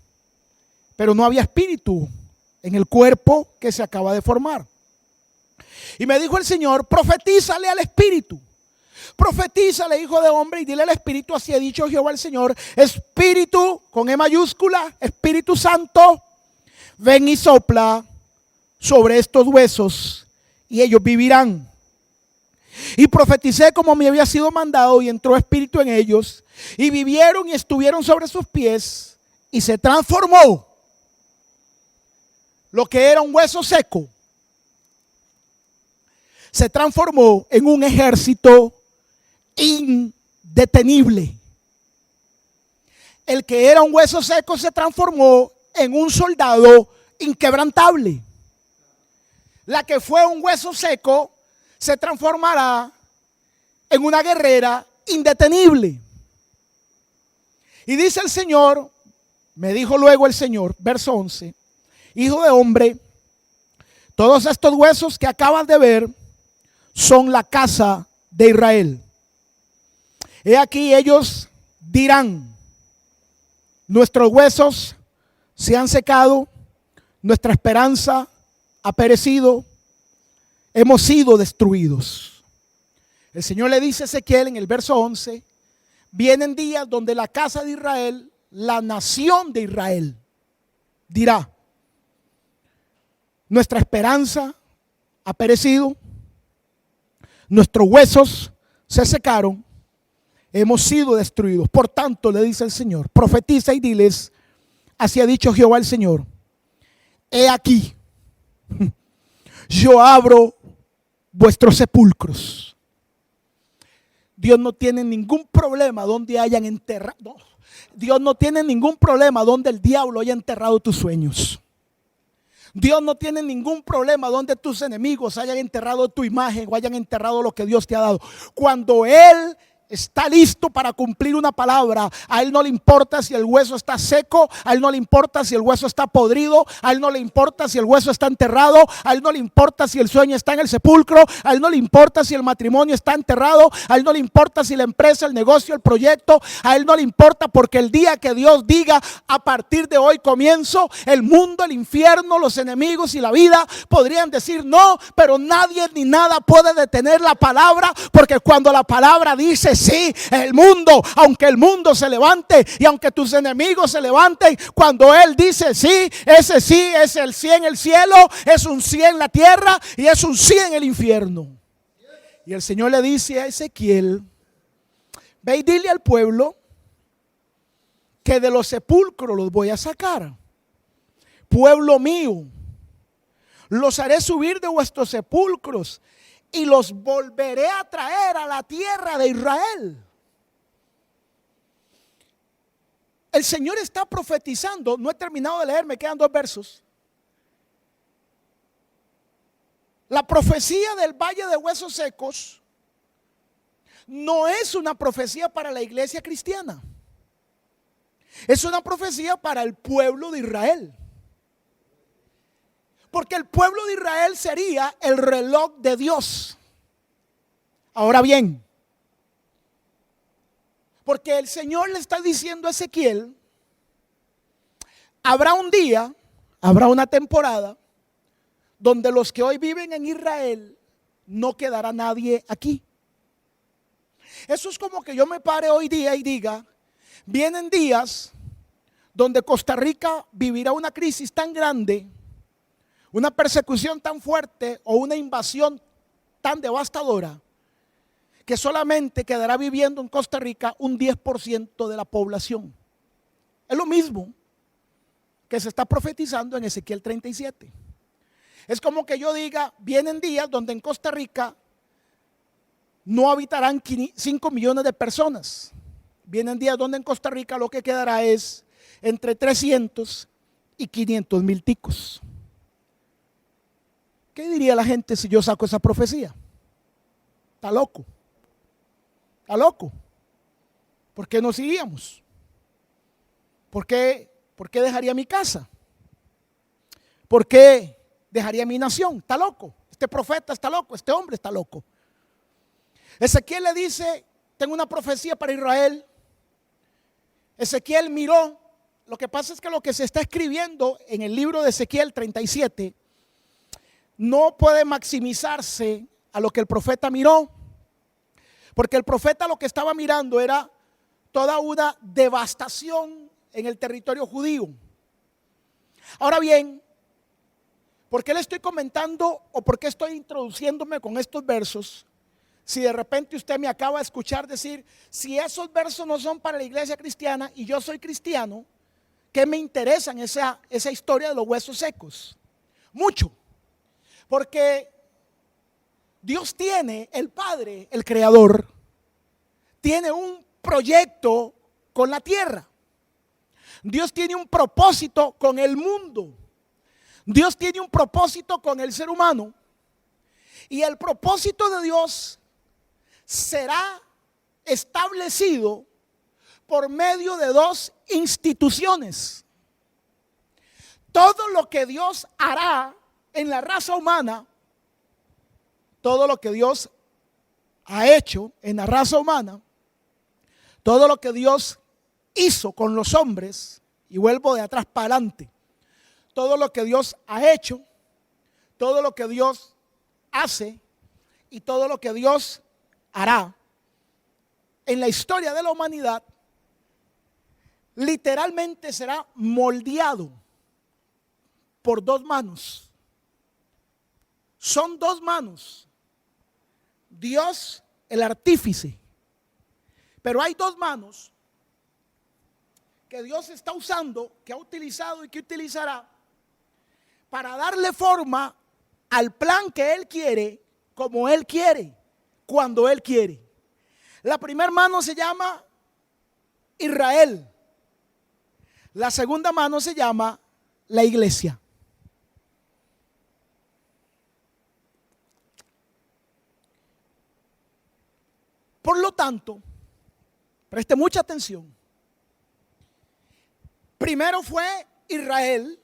pero no había espíritu en el cuerpo que se acaba de formar. Y me dijo el Señor, profetízale al espíritu. Profetízale, hijo de hombre, y dile al espíritu, así ha dicho Jehová el Señor, espíritu, con E mayúscula, Espíritu Santo, ven y sopla sobre estos huesos y ellos vivirán. Y profeticé como me había sido mandado, y entró espíritu en ellos, y vivieron y estuvieron sobre sus pies, y se transformó lo que era un hueso seco, se transformó en un ejército indetenible. El que era un hueso seco se transformó en un soldado inquebrantable. La que fue un hueso seco se transformará en una guerrera indetenible. Y dice el Señor, me dijo luego el Señor, verso 11, hijo de hombre, todos estos huesos que acabas de ver son la casa de Israel. He aquí ellos dirán, nuestros huesos se han secado, nuestra esperanza ha perecido, hemos sido destruidos. El Señor le dice a Ezequiel en el verso 11, vienen días donde la casa de Israel, la nación de Israel, dirá, nuestra esperanza ha perecido, nuestros huesos se secaron, hemos sido destruidos. Por tanto, le dice el Señor, profetiza y diles, así ha dicho Jehová el Señor, he aquí, yo abro vuestros sepulcros. Dios no tiene ningún problema donde hayan enterrado. Dios no tiene ningún problema donde el diablo haya enterrado tus sueños. Dios no tiene ningún problema donde tus enemigos hayan enterrado tu imagen o hayan enterrado lo que Dios te ha dado. Cuando Él está listo para cumplir una palabra, a Él no le importa si el hueso está seco, a Él no le importa si el hueso está podrido, a Él no le importa si el hueso está enterrado, a Él no le importa si el sueño está en el sepulcro, a Él no le importa si el matrimonio está enterrado, a Él no le importa si la empresa, el negocio, el proyecto, a Él no le importa, porque el día que Dios diga, a partir de hoy comienzo, el mundo, el infierno, los enemigos y la vida podrían decir no, pero nadie ni nada puede detener la palabra, porque cuando la palabra dice Sí, el mundo, aunque el mundo se levante y aunque tus enemigos se levanten, cuando Él dice sí es el sí en el cielo, es un sí en la tierra y es un sí en el infierno. Y el Señor le dice a Ezequiel: ve y dile al pueblo que de los sepulcros los voy a sacar. Pueblo mío, los haré subir de vuestros sepulcros y los volveré a traer a la tierra de Israel. El Señor está profetizando. No he terminado de leer, me quedan 2 versos. La profecía del valle de huesos secos no es una profecía para la iglesia cristiana. Es una profecía para el pueblo de Israel. Porque el pueblo de Israel sería el reloj de Dios. Ahora bien, porque el Señor le está diciendo a Ezequiel: habrá un día, habrá una temporada donde los que hoy viven en Israel no quedará nadie aquí. Eso es como que yo me pare hoy día y diga: vienen días donde Costa Rica vivirá una crisis tan grande, una persecución tan fuerte o una invasión tan devastadora, que solamente quedará viviendo en Costa Rica un 10% de la población. Es lo mismo que se está profetizando en Ezequiel 37. Es como que yo diga: vienen días donde en Costa Rica no habitarán 5 millones de personas. Vienen días donde en Costa Rica lo que quedará es entre 300 y 500 mil ticos. ¿Qué diría la gente si yo saco esa profecía? Está loco. Está loco. ¿Por qué nos iríamos? ¿Por qué dejaría mi casa? ¿Por qué dejaría mi nación? Está loco. Este profeta está loco. Este hombre está loco. Ezequiel le dice: tengo una profecía para Israel. Ezequiel miró. Lo que pasa es que lo que se está escribiendo en el libro de Ezequiel 37 no puede maximizarse a lo que el profeta miró, porque el profeta lo que estaba mirando era toda una devastación en el territorio judío. Ahora bien, ¿por qué le estoy comentando o por qué estoy introduciéndome con estos versos? Si de repente usted me acaba de escuchar decir: si esos versos no son para la iglesia cristiana y yo soy cristiano, ¿qué me interesa en esa historia de los huesos secos? Mucho. Porque Dios tiene, el Padre, el Creador, tiene un proyecto con la tierra. Dios tiene un propósito con el mundo. Dios tiene un propósito con el ser humano. Y el propósito de Dios será establecido por medio de 2 instituciones. Todo lo que Dios hará en la raza humana, todo lo que Dios ha hecho en la raza humana, todo lo que Dios hizo con los hombres, y vuelvo de atrás para adelante, todo lo que Dios ha hecho, todo lo que Dios hace y todo lo que Dios hará en la historia de la humanidad, literalmente será moldeado por 2 manos. Son 2 manos. Dios, el artífice. Pero hay 2 manos que Dios está usando, que ha utilizado y que utilizará para darle forma al plan que Él quiere, como Él quiere, cuando Él quiere. La primera mano se llama Israel. La segunda mano se llama la iglesia. Por lo tanto, preste mucha atención. Primero fue Israel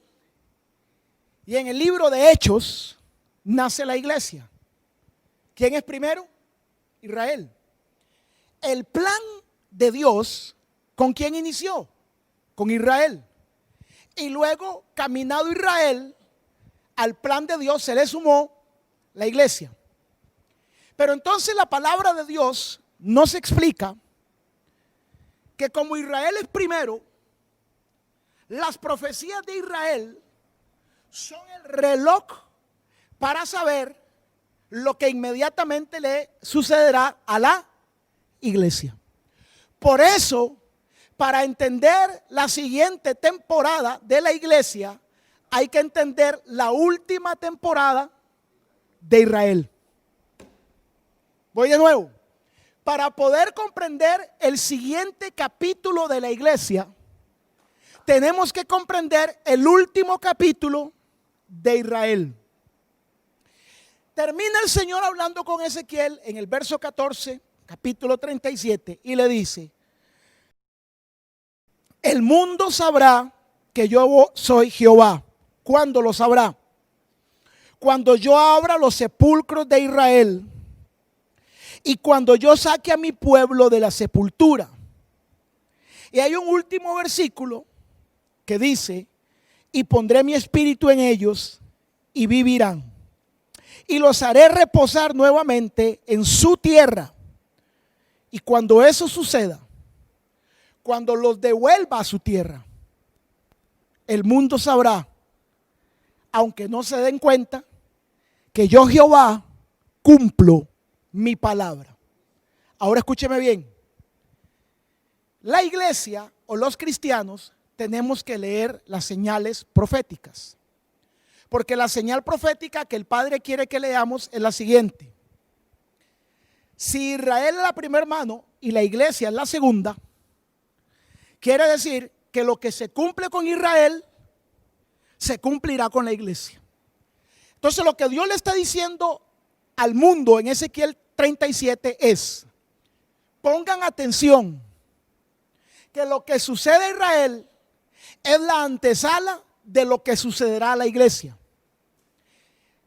y en el libro de Hechos nace la iglesia. ¿Quién es primero? Israel. El plan de Dios, ¿con quién inició? Con Israel. Y luego, caminado Israel, al plan de Dios se le sumó la iglesia. Pero entonces la palabra de Dios nos explica que como Israel es primero, las profecías de Israel son el reloj para saber lo que inmediatamente le sucederá a la iglesia. Por eso, para entender la siguiente temporada de la iglesia, hay que entender la última temporada de Israel. Voy de nuevo. Para poder comprender el siguiente capítulo de la iglesia, tenemos que comprender el último capítulo de Israel. Termina el Señor hablando con Ezequiel en el verso 14, capítulo 37, y le dice: el mundo sabrá que yo soy Jehová. ¿Cuándo lo sabrá? Cuando yo abra los sepulcros de Israel y cuando yo saque a mi pueblo de la sepultura. Y hay un último versículo que dice: y pondré mi espíritu en ellos y vivirán. Y los haré reposar nuevamente en su tierra. Y cuando eso suceda, cuando los devuelva a su tierra, el mundo sabrá, aunque no se den cuenta, que yo Jehová cumplo mi palabra. Ahora escúcheme bien. La iglesia o los cristianos tenemos que leer las señales proféticas. Porque la señal profética que el Padre quiere que leamos es la siguiente. Si Israel es la primera mano y la iglesia es la segunda, quiere decir que lo que se cumple con Israel se cumplirá con la iglesia. Entonces lo que Dios le está diciendo al mundo en Ezequiel 37 es: pongan atención, que lo que sucede a Israel es la antesala de lo que sucederá a la iglesia.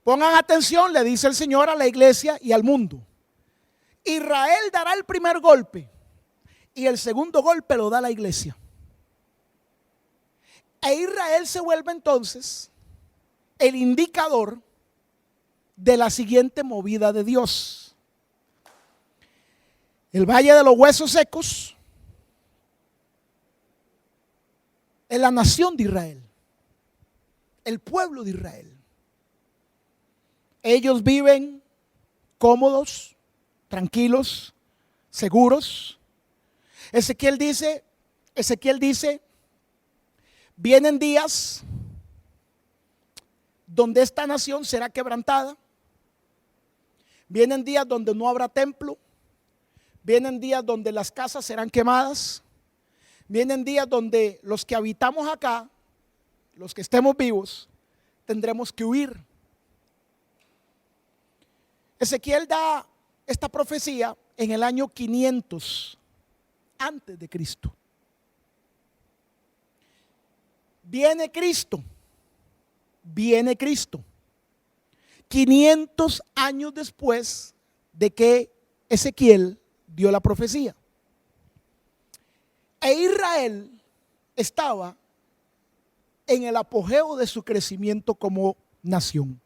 Pongan atención, le dice el Señor a la iglesia y al mundo. Israel dará el primer golpe y el segundo golpe lo da la iglesia. E Israel se vuelve entonces el indicador de la siguiente movida de Dios. El valle de los huesos secos es la nación de Israel, el pueblo de Israel. Ellos viven cómodos, tranquilos, seguros. Ezequiel dice, vienen días donde esta nación será quebrantada. Vienen días donde no habrá templo. Vienen días donde las casas serán quemadas. Vienen días donde los que habitamos acá, los que estemos vivos, tendremos que huir. Ezequiel da esta profecía en el año 500 antes de Cristo. Viene Cristo. 500 años después de que Ezequiel dio la profecía. E Israel estaba en el apogeo de su crecimiento como nación.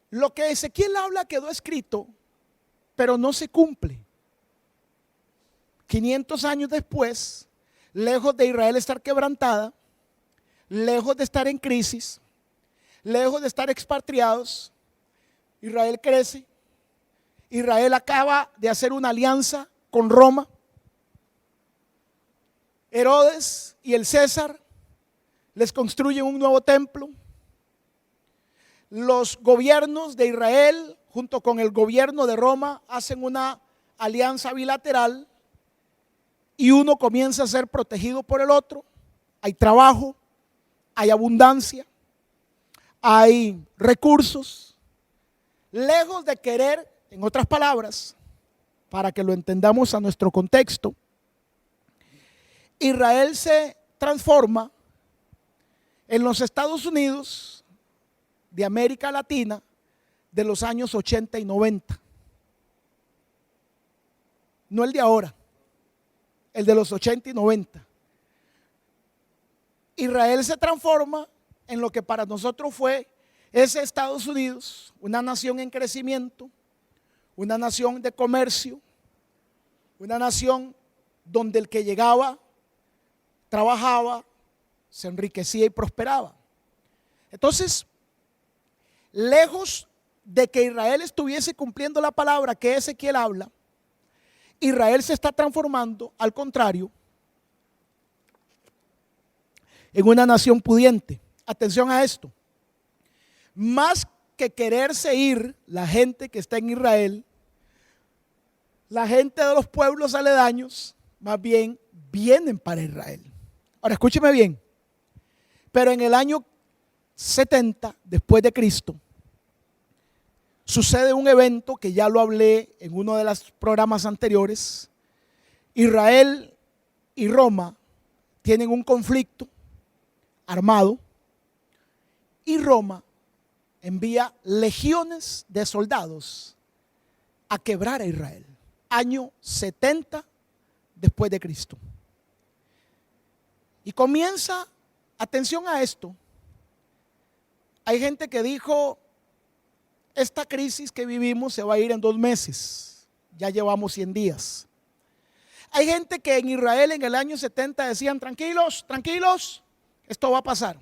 Lo que Ezequiel habla quedó escrito, pero no se cumple. 500 años después, lejos de Israel estar quebrantada, lejos de estar en crisis, lejos de estar expatriados, Israel crece. Israel acaba de hacer una alianza con Roma. Herodes y el César les construyen un nuevo templo. Los gobiernos de Israel junto con el gobierno de Roma hacen una alianza bilateral y uno comienza a ser protegido por el otro. Hay trabajo, hay abundancia, hay recursos. Lejos de querer, en otras palabras, para que lo entendamos a nuestro contexto, Israel se transforma en los Estados Unidos de América Latina de los años 80 y 90. No el de ahora, el de los 80 y 90. Israel se transforma en lo que para nosotros fue ese Estados Unidos, una nación en crecimiento, una nación de comercio, una nación donde el que llegaba, trabajaba, se enriquecía y prosperaba. Entonces, lejos de que Israel estuviese cumpliendo la palabra que Ezequiel habla, Israel se está transformando, al contrario, en una nación pudiente. Atención a esto. Más que quererse ir la gente que está en Israel, la gente de los pueblos aledaños, más bien vienen para Israel. Ahora escúcheme bien. Pero en el año 70 después de Cristo, sucede un evento que ya lo hablé en uno de los programas anteriores. Israel y Roma tienen un conflicto armado y Roma envía legiones de soldados a quebrar a Israel. Año 70 después de Cristo. Y comienza, atención a esto, hay gente que dijo, esta crisis que vivimos se va a ir en 2 meses, ya llevamos 100 días. Hay gente que en Israel en el año 70 decían, tranquilos, tranquilos, esto va a pasar.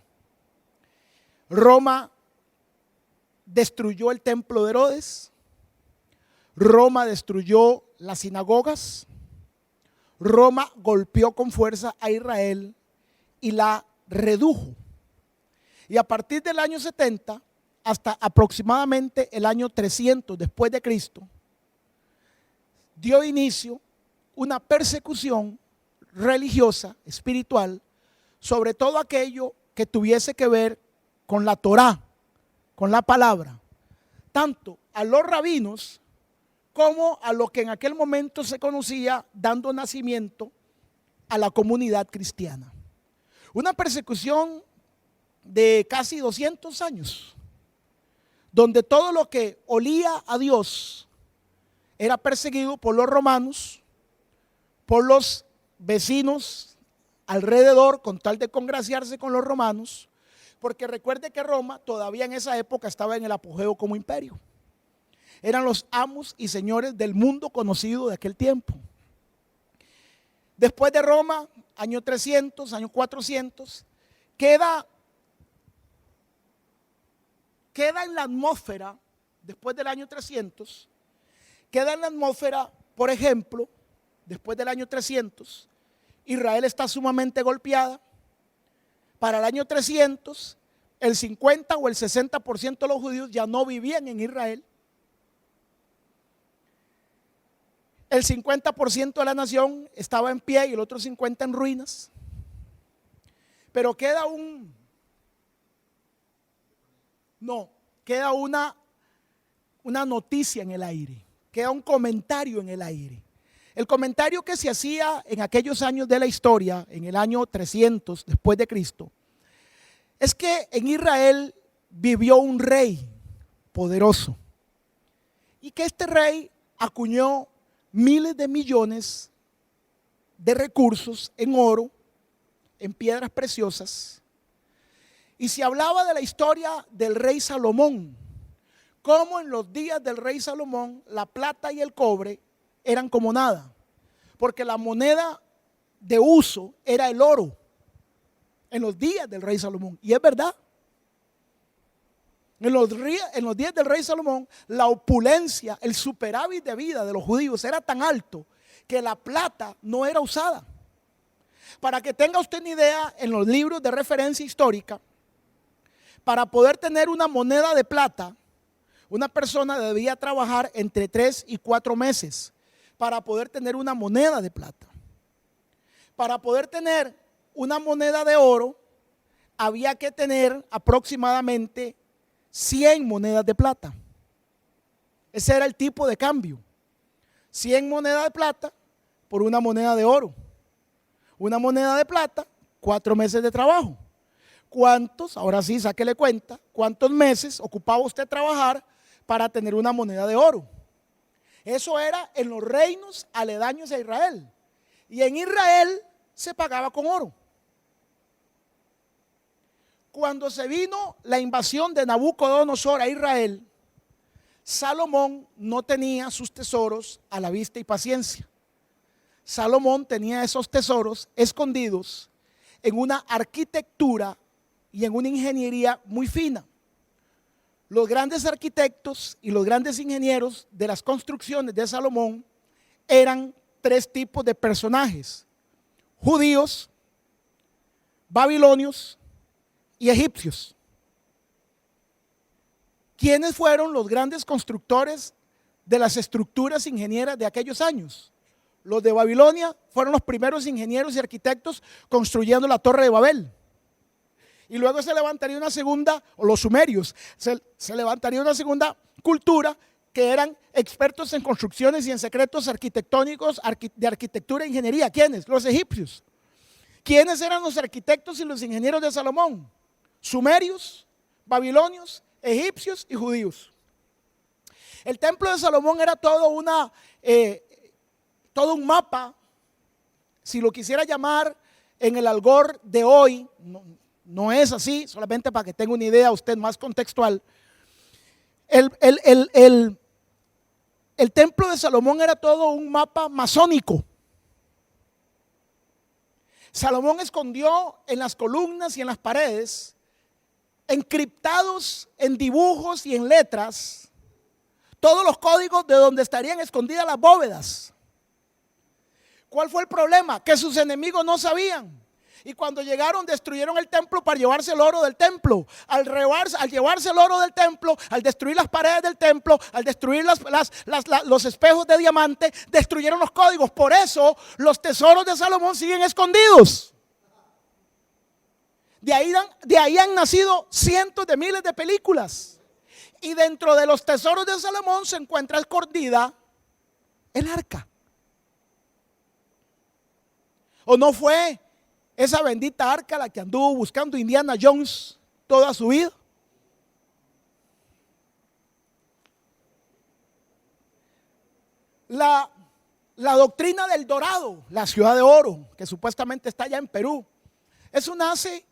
Roma destruyó el templo de Herodes, Roma destruyó las sinagogas, Roma golpeó con fuerza a Israel y la redujo. Y a partir del año 70 hasta aproximadamente el año 300 después de Cristo, dio inicio una persecución religiosa, espiritual, sobre todo aquello que tuviese que ver con la Torá, con la palabra, tanto a los rabinos como a lo que en aquel momento se conocía dando nacimiento a la comunidad cristiana. Una persecución de casi 200 años, donde todo lo que olía a Dios era perseguido por los romanos, por los vecinos alrededor, con tal de congraciarse con los romanos, porque recuerde que Roma todavía en esa época estaba en el apogeo como imperio. Eran los amos y señores del mundo conocido de aquel tiempo. Después de Roma, año 300, año 400, queda en la atmósfera, después del año 300, queda en la atmósfera, por ejemplo, después del año 300, Israel está sumamente golpeada. Para el año 300, el 50 o el 60% de los judíos ya no vivían en Israel. El 50% de la nación estaba en pie y el otro 50% en ruinas. Pero queda una noticia en el aire, queda un comentario en el aire. El comentario que se hacía en aquellos años de la historia, en el año 300 después de Cristo, es que en Israel vivió un rey poderoso y que este rey acuñó miles de millones de recursos en oro, en piedras preciosas. Y se hablaba de la historia del rey Salomón, cómo en los días del rey Salomón la plata y el cobre eran como nada, porque la moneda de uso era el oro en los días del rey Salomón. Y es verdad. En los días del rey Salomón, la opulencia, el superávit de vida de los judíos era tan alto que la plata no era usada. Para que tenga usted una idea, en los libros de referencia histórica, para poder tener una moneda de plata, una persona debía trabajar entre 3 y 4 meses para poder tener una moneda de plata. Para poder tener una moneda de oro, había que tener aproximadamente 100 monedas de plata. Ese era el tipo de cambio. 100 monedas de plata por una moneda de oro. Una moneda de plata, 4 meses de trabajo. ¿Cuántos, ahora sí, sáquele cuenta, cuántos meses ocupaba usted trabajar para tener una moneda de oro? Eso era en los reinos aledaños a Israel. Y en Israel se pagaba con oro. Cuando se vino la invasión de Nabucodonosor a Israel, Salomón no tenía sus tesoros a la vista y paciencia. Salomón tenía esos tesoros escondidos en una arquitectura y en una ingeniería muy fina. Los grandes arquitectos y los grandes ingenieros de las construcciones de Salomón eran tres tipos de personajes: judíos, babilonios y egipcios. ¿Quiénes fueron los grandes constructores de las estructuras ingenieras de aquellos años? Los de Babilonia fueron los primeros ingenieros y arquitectos construyendo la Torre de Babel. Y luego se levantaría una segunda, o los sumerios, se levantaría una segunda cultura que eran expertos en construcciones y en secretos arquitectónicos de arquitectura e ingeniería. ¿Quiénes? Los egipcios. ¿Quiénes eran los arquitectos y los ingenieros de Salomón? Sumerios, babilonios, egipcios y judíos. El templo de Salomón era todo un mapa, si lo quisiera llamar en el algor de hoy, no es así, solamente para que tenga una idea usted más contextual. El templo de Salomón era todo un mapa masónico. Salomón escondió en las columnas y en las paredes, encriptados en dibujos y en letras, todos los códigos de donde estarían escondidas las bóvedas. ¿Cuál fue el problema? Que sus enemigos no sabían. Y cuando llegaron, destruyeron el templo para llevarse el oro del templo. Al llevarse el oro del templo, al destruir las paredes del templo, al destruir los espejos de diamante, destruyeron los códigos. Por eso los tesoros de Salomón siguen escondidos. De ahí han nacido cientos de miles de películas. Y dentro de los tesoros de Salomón se encuentra escondida el arca. ¿O no fue esa bendita arca la que anduvo buscando Indiana Jones toda su vida? La doctrina del Dorado, la ciudad de oro, que supuestamente está allá en Perú, eso nace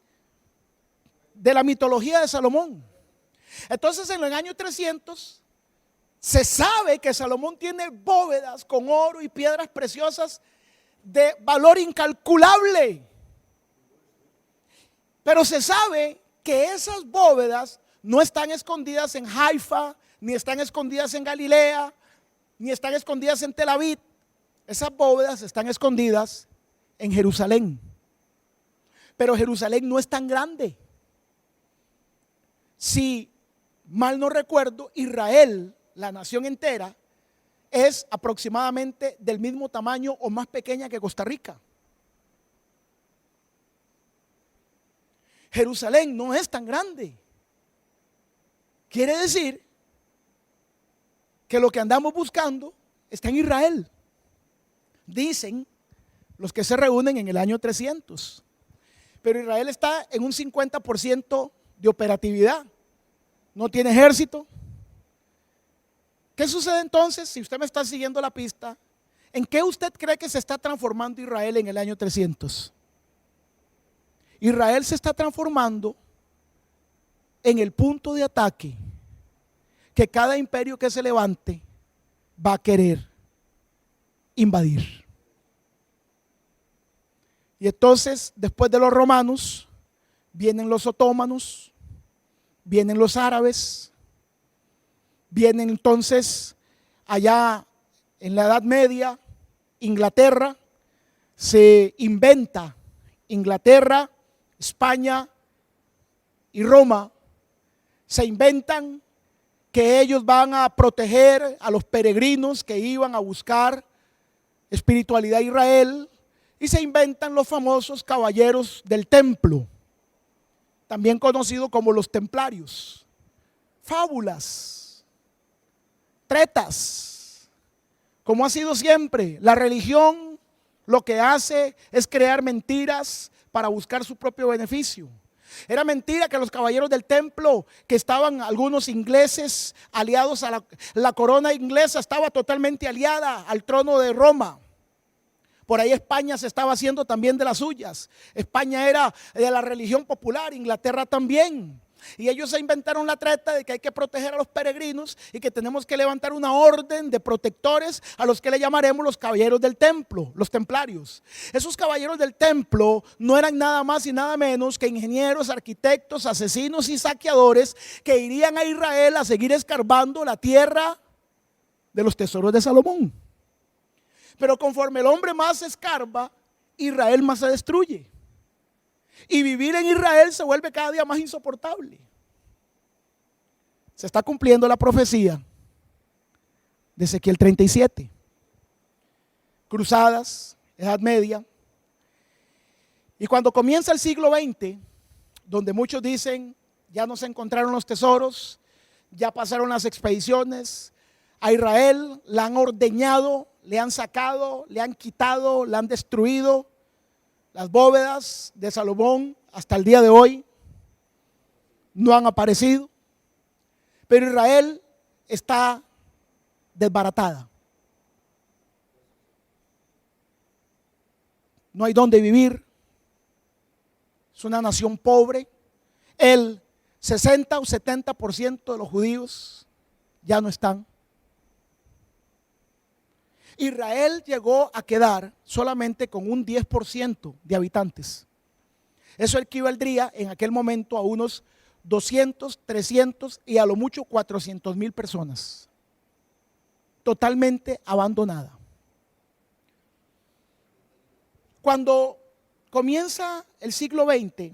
de la mitología de Salomón. Entonces, en el año 300 se sabe que Salomón tiene bóvedas con oro y piedras preciosas de valor incalculable. Pero se sabe que esas bóvedas no están escondidas en Haifa, ni están escondidas en Galilea, ni están escondidas en Tel Aviv. Esas bóvedas están escondidas en Jerusalén. Pero Jerusalén no es tan grande. Si mal no recuerdo, Israel, la nación entera, es aproximadamente del mismo tamaño o más pequeña que Costa Rica. Jerusalén no es tan grande. Quiere decir que lo que andamos buscando está en Israel. Dicen los que se reúnen en el año 300. Pero Israel está en un 50% de operatividad. No tiene ejército. ¿Qué sucede entonces? Si usted me está siguiendo la pista, ¿en qué usted cree que se está transformando Israel en el año 300? Israel se está transformando en el punto de ataque que cada imperio que se levante va a querer invadir. Y entonces, después de los romanos, vienen los otomanos, vienen los árabes, vienen entonces allá en la Edad Media, Inglaterra, se inventa Inglaterra, España y Roma, se inventan que ellos van a proteger a los peregrinos que iban a buscar espiritualidad a Israel, y se inventan los famosos caballeros del templo, también conocidos como los templarios. Fábulas, tretas, como ha sido siempre. La religión lo que hace es crear mentiras para buscar su propio beneficio. Era mentira que los caballeros del templo, que estaban algunos ingleses aliados a la corona inglesa, estaba totalmente aliada al trono de Roma. Por ahí España se estaba haciendo también de las suyas. España era de la religión popular, Inglaterra también. Y ellos se inventaron la treta de que hay que proteger a los peregrinos y que tenemos que levantar una orden de protectores a los que le llamaremos los caballeros del templo, los templarios. Esos caballeros del templo no eran nada más y nada menos que ingenieros, arquitectos, asesinos y saqueadores que irían a Israel a seguir escarbando la tierra de los tesoros de Salomón. Pero conforme el hombre más escarba, Israel más se destruye. Y vivir en Israel se vuelve cada día más insoportable. Se está cumpliendo la profecía de Ezequiel 37. Cruzadas, Edad Media. Y cuando comienza el siglo XX, donde muchos dicen, ya no se encontraron los tesoros, ya pasaron las expediciones, a Israel la han ordeñado, le han sacado, le han quitado, la han destruido. Las bóvedas de Salomón hasta el día de hoy no han aparecido, pero Israel está desbaratada. No hay dónde vivir, es una nación pobre. El 60 o 70% de los judíos ya no están. Israel llegó a quedar solamente con un 10% de habitantes. Eso equivaldría en aquel momento a unos 200, 300 y a lo mucho 400,000 personas. Totalmente abandonada. Cuando comienza el siglo XX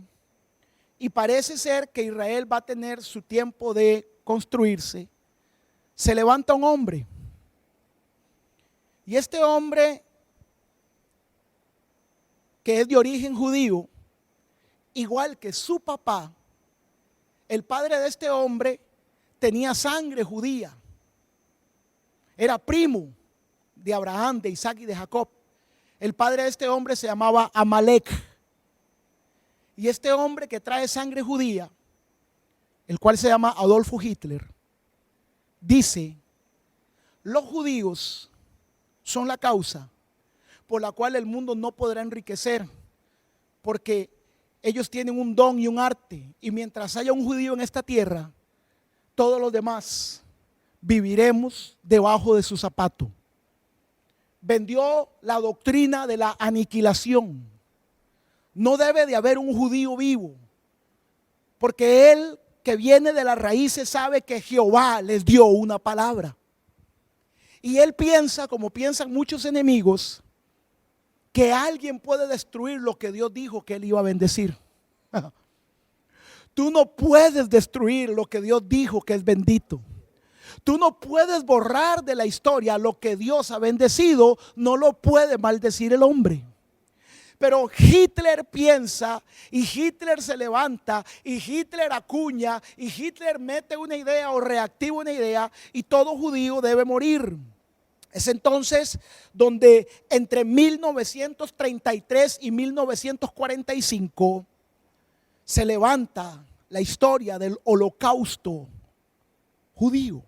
y parece ser que Israel va a tener su tiempo de construirse, se levanta un hombre. Y este hombre, que es de origen judío, igual que su papá, el padre de este hombre tenía sangre judía. Era primo de Abraham, de Isaac y de Jacob. El padre de este hombre se llamaba Amalek. Y este hombre que trae sangre judía, el cual se llama Adolfo Hitler, dice: los judíos son la causa por la cual el mundo no podrá enriquecer, porque ellos tienen un don y un arte, y mientras haya un judío en esta tierra, todos los demás viviremos debajo de su zapato. Vendió la doctrina de la aniquilación. No debe de haber un judío vivo, porque él, que viene de las raíces, sabe que Jehová les dio una palabra. Y él piensa, como piensan muchos enemigos, que alguien puede destruir lo que Dios dijo que él iba a bendecir. Tú no puedes destruir lo que Dios dijo que es bendito. Tú no puedes borrar de la historia lo que Dios ha bendecido. No lo puede maldecir el hombre. Pero Hitler piensa, y Hitler se levanta, y Hitler acuña, y Hitler mete una idea o reactiva una idea, y todo judío debe morir. Es entonces donde entre 1933 y 1945 se levanta la historia del holocausto judío.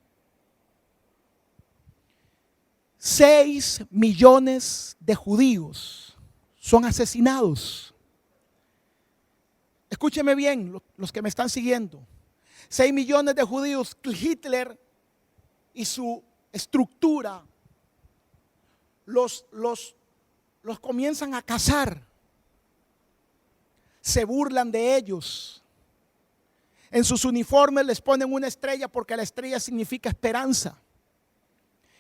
6 millones de judíos son asesinados. Escúcheme bien, los que me están siguiendo. 6 millones de judíos. Hitler y su estructura los comienzan a cazar. Se burlan de ellos. En sus uniformes les ponen una estrella, porque la estrella significa esperanza.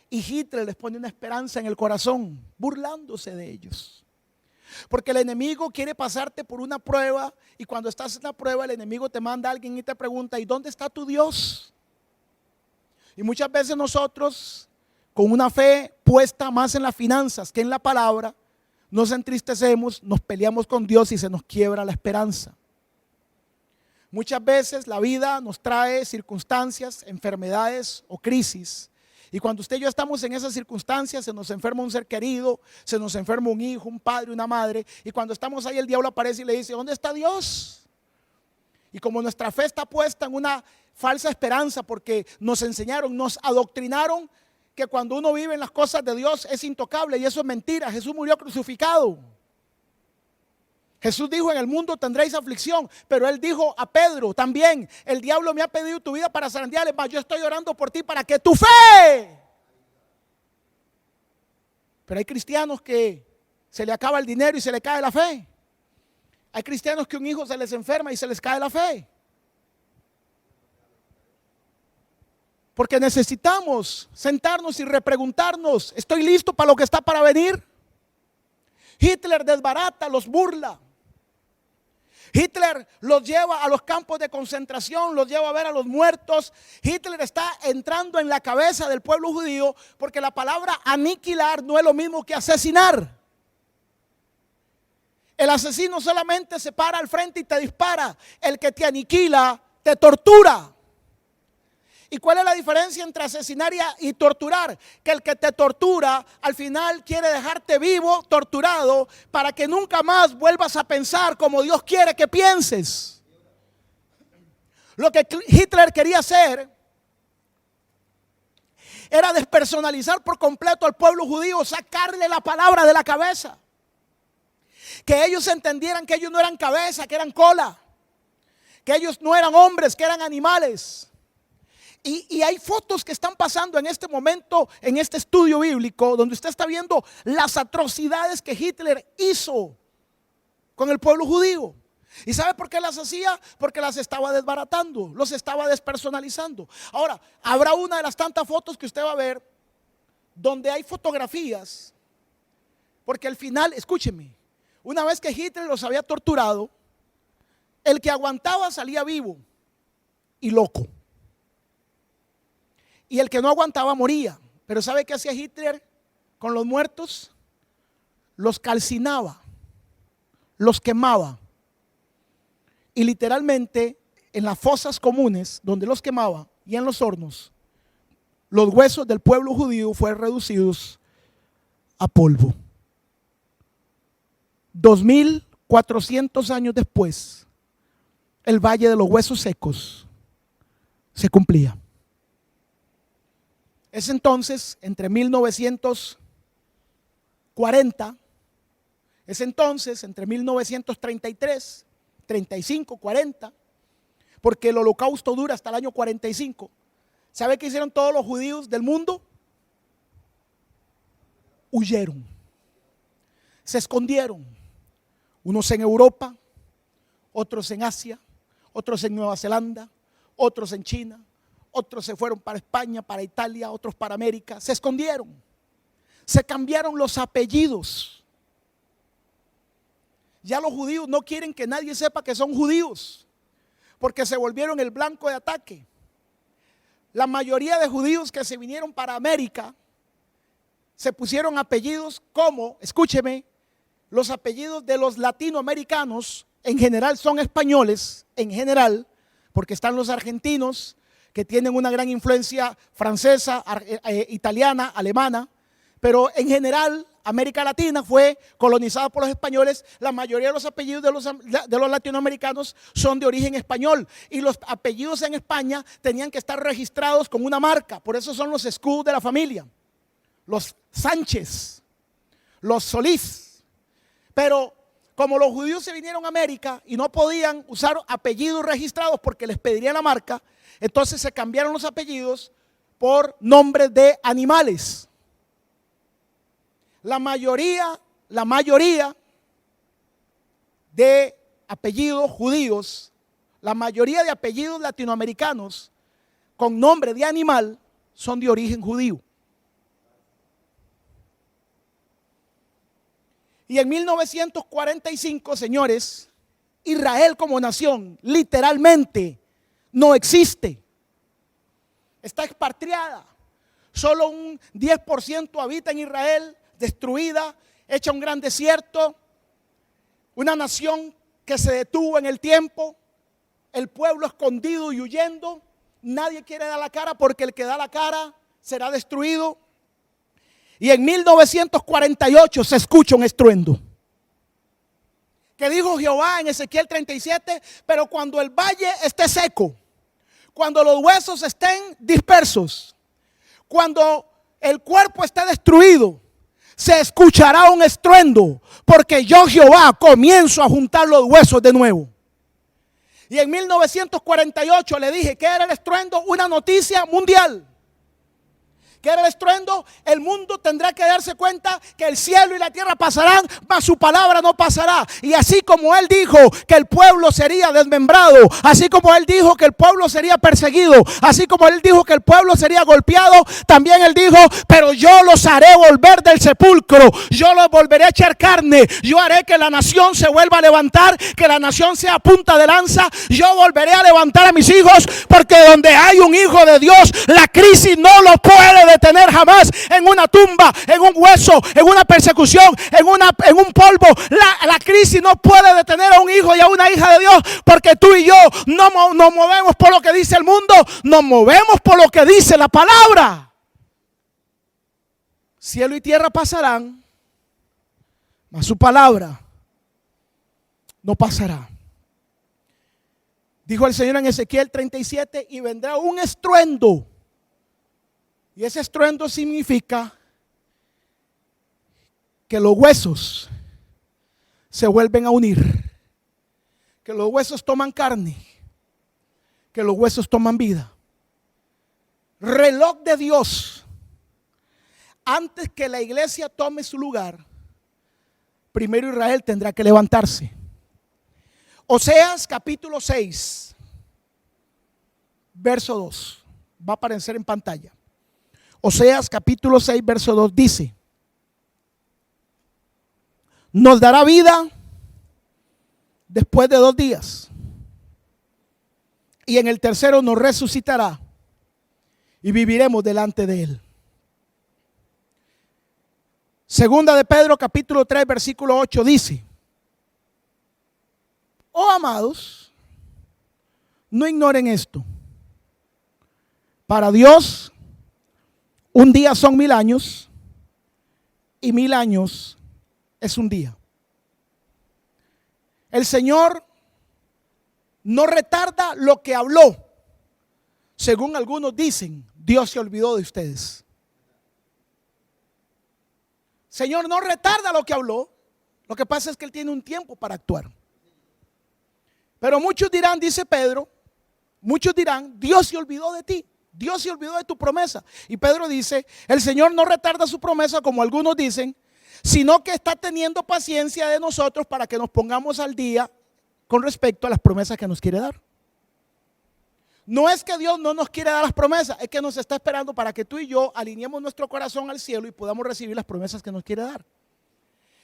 Y Hitler les pone una esperanza en el corazón, burlándose de ellos. Porque el enemigo quiere pasarte por una prueba, y cuando estás en la prueba el enemigo te manda a alguien y te pregunta: ¿y dónde está tu Dios? Y muchas veces nosotros, con una fe puesta más en las finanzas que en la palabra, nos entristecemos, nos peleamos con Dios y se nos quiebra la esperanza. Muchas veces la vida nos trae circunstancias, enfermedades o crisis. Y cuando usted y yo estamos en esas circunstancias, se nos enferma un ser querido, se nos enferma un hijo, un padre, una madre. Y cuando estamos ahí, el diablo aparece y le dice: ¿dónde está Dios? Y como nuestra fe está puesta en una falsa esperanza, porque nos enseñaron, nos adoctrinaron que cuando uno vive en las cosas de Dios es intocable, y eso es mentira. Jesús murió crucificado. Jesús dijo, en el mundo tendréis aflicción, pero Él dijo a Pedro también, el diablo me ha pedido tu vida para zarandearle, mas yo estoy orando por ti para que tu fe. Pero hay cristianos que se le acaba el dinero y se le cae la fe. Hay cristianos que un hijo se les enferma y se les cae la fe. Porque necesitamos sentarnos y repreguntarnos, ¿estoy listo para lo que está para venir? Hitler desbarata, los burla. Hitler los lleva a los campos de concentración, los lleva a ver a los muertos. Hitler está entrando en la cabeza del pueblo judío porque la palabra aniquilar no es lo mismo que asesinar. El asesino solamente se para al frente y te dispara. El que te aniquila te tortura. ¿Y cuál es la diferencia entre asesinar y torturar? Que el que te tortura al final quiere dejarte vivo, torturado, para que nunca más vuelvas a pensar como Dios quiere que pienses. Lo que Hitler quería hacer era despersonalizar por completo al pueblo judío, sacarle la palabra de la cabeza. Que ellos entendieran que ellos no eran cabeza, que eran cola. Que ellos no eran hombres, que eran animales. Y hay fotos que están pasando en este momento, en este estudio bíblico, donde usted está viendo las atrocidades que Hitler hizo con el pueblo judío. ¿Y sabe por qué las hacía? Porque las estaba desbaratando, los estaba despersonalizando. Ahora, habrá una de las tantas fotos que usted va a ver, donde hay fotografías, porque al final, escúcheme, una vez que Hitler los había torturado, el que aguantaba salía vivo y loco. Y el que no aguantaba moría. Pero ¿sabe qué hacía Hitler con los muertos? Los calcinaba, los quemaba. Y literalmente en las fosas comunes donde los quemaba y en los hornos, los huesos del pueblo judío fueron reducidos a polvo. 2400 años después, el Valle de los Huesos Secos se cumplía. Es entonces, entre 1940, es entonces, entre 1933, 35, 40, porque el holocausto dura hasta el año 45. ¿Sabe qué hicieron todos los judíos del mundo? Huyeron, se escondieron, unos en Europa, otros en Asia, otros en Nueva Zelanda, otros en China. Otros se fueron para España, para Italia, otros para América. Se escondieron. Se cambiaron los apellidos. Ya los judíos no quieren que nadie sepa que son judíos, porque se volvieron el blanco de ataque. La mayoría de judíos que se vinieron para América se pusieron apellidos como, escúcheme, los apellidos de los latinoamericanos en general son españoles, en general, porque están los argentinos, que tienen una gran influencia francesa, italiana, alemana, pero en general América Latina fue colonizada por los españoles. La mayoría de los apellidos de los latinoamericanos son de origen español, y los apellidos en España tenían que estar registrados con una marca. Por eso son los escudos de la familia, los Sánchez, los Solís. Pero como los judíos se vinieron a América y no podían usar apellidos registrados porque les pediría la marca, entonces se cambiaron los apellidos por nombres de animales. La mayoría de apellidos judíos, la mayoría de apellidos latinoamericanos con nombre de animal son de origen judío. Y en 1945, señores, Israel como nación literalmente no existe. Está expatriada. Solo un 10% habita en Israel, destruida, hecha un gran desierto. Una nación que se detuvo en el tiempo. El pueblo escondido y huyendo. Nadie quiere dar la cara porque el que da la cara será destruido. Y en 1948 se escucha un estruendo. Que dijo Jehová en Ezequiel 37, pero cuando el valle esté seco, cuando los huesos estén dispersos, cuando el cuerpo esté destruido, se escuchará un estruendo, porque yo, Jehová, comienzo a juntar los huesos de nuevo. Y en 1948 le dije que era el estruendo, una noticia mundial. ¿Qué era el estruendo? El mundo tendrá que darse cuenta que el cielo y la tierra pasarán, mas su palabra no pasará. Y así como él dijo que el pueblo sería desmembrado, así como él dijo que el pueblo sería perseguido, así como él dijo que el pueblo sería golpeado, también él dijo: pero yo los haré volver del sepulcro, yo los volveré a echar carne, yo haré que la nación se vuelva a levantar, que la nación sea punta de lanza, yo volveré a levantar a mis hijos, porque donde hay un hijo de Dios, la crisis no lo puede detener jamás. En una tumba, en un hueso, en una persecución, en un polvo, la crisis no puede detener a un hijo y a una hija de Dios, porque tú y yo no nos movemos por lo que dice el mundo, nos movemos por lo que dice la palabra. Cielo y tierra pasarán, mas su palabra no pasará. Dijo el Señor en Ezequiel 37: y vendrá un estruendo. Y ese estruendo significa que los huesos se vuelven a unir, que los huesos toman carne, que los huesos toman vida. Reloj de Dios. Antes que la iglesia tome su lugar, primero Israel tendrá que levantarse. Oseas capítulo 6, verso 2. Va a aparecer en pantalla. Oseas capítulo 6, verso 2 dice: nos dará vida después de 2 días, y en el tercero nos resucitará y viviremos delante de él. Segunda de Pedro capítulo 3, versículo 8 dice: oh amados, no ignoren esto. Para Dios, un día son 1000 años, y 1000 años es un día. El Señor no retarda lo que habló. Según algunos dicen, Dios se olvidó de ustedes. Señor no retarda lo que habló. Lo que pasa es que Él tiene un tiempo para actuar. Pero muchos dirán, dice Pedro, muchos dirán: Dios se olvidó de ti. Dios se olvidó de tu promesa. Y Pedro dice: el Señor no retarda su promesa, como algunos dicen, sino que está teniendo paciencia de nosotros para que nos pongamos al día con respecto a las promesas que nos quiere dar. No es que Dios no nos quiere dar las promesas, es que nos está esperando para que tú y yo alineemos nuestro corazón al cielo y podamos recibir las promesas que nos quiere dar.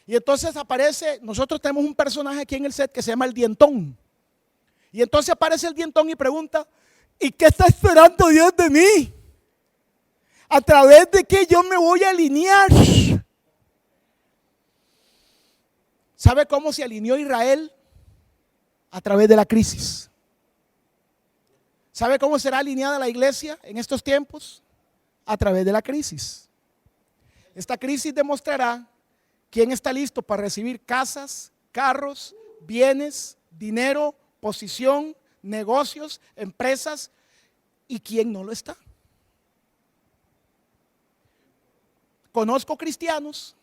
Y entonces aparece, nosotros tenemos un personaje aquí en el set que se llama el dientón. Y entonces aparece el dientón y pregunta: ¿y qué está esperando Dios de mí? ¿A través de qué yo me voy a alinear? ¿Sabe cómo se alineó Israel? A través de la crisis. ¿Sabe cómo será alineada la iglesia en estos tiempos? A través de la crisis. Esta crisis demostrará quién está listo para recibir casas, carros, bienes, dinero, posición, negocios, empresas, y quién no lo está. Conozco cristianos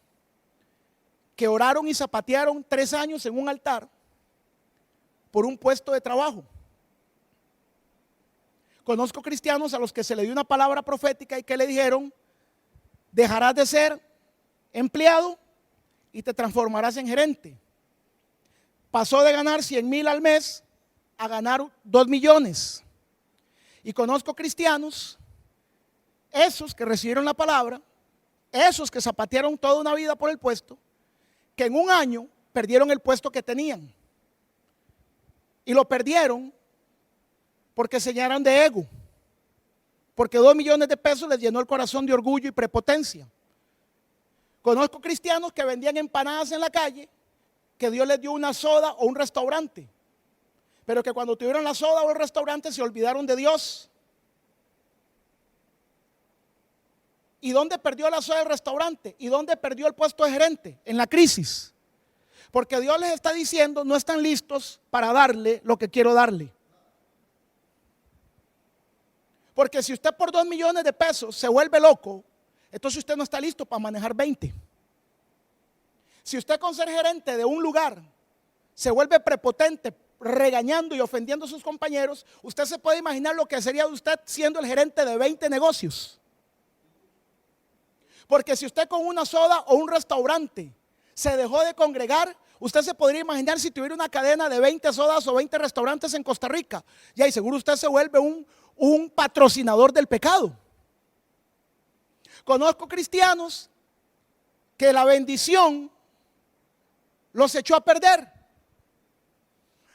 que oraron y zapatearon 3 años en un altar por un puesto de trabajo. Conozco cristianos a los que se le dio una palabra profética y que le dijeron: dejarás de ser empleado y te transformarás en gerente. Pasó de ganar 100,000 al mes a ganar 2 millones. Y conozco cristianos, esos que recibieron la palabra, esos que zapatearon toda una vida por el puesto, que en un año perdieron el puesto que tenían. Y lo perdieron porque se llenaron de ego, porque 2 millones de pesos les llenó el corazón de orgullo y prepotencia. Conozco cristianos que vendían empanadas en la calle, que Dios les dio una soda o un restaurante, pero que cuando tuvieron la soda o el restaurante se olvidaron de Dios. ¿Y dónde perdió la soda el restaurante? ¿Y dónde perdió el puesto de gerente? En la crisis. Porque Dios les está diciendo: no están listos para darle lo que quiero darle. Porque si usted por 2 millones de pesos se vuelve loco, entonces usted no está listo para manejar 20. Si usted con ser gerente de un lugar se vuelve prepotente, regañando y ofendiendo a sus compañeros, usted se puede imaginar lo que sería de usted siendo el gerente de 20 negocios. Porque si usted con una soda o un restaurante se dejó de congregar, usted se podría imaginar si tuviera una cadena de 20 sodas o 20 restaurantes en Costa Rica. Y ahí seguro usted se vuelve un patrocinador del pecado. Conozco cristianos que la bendición los echó a perder.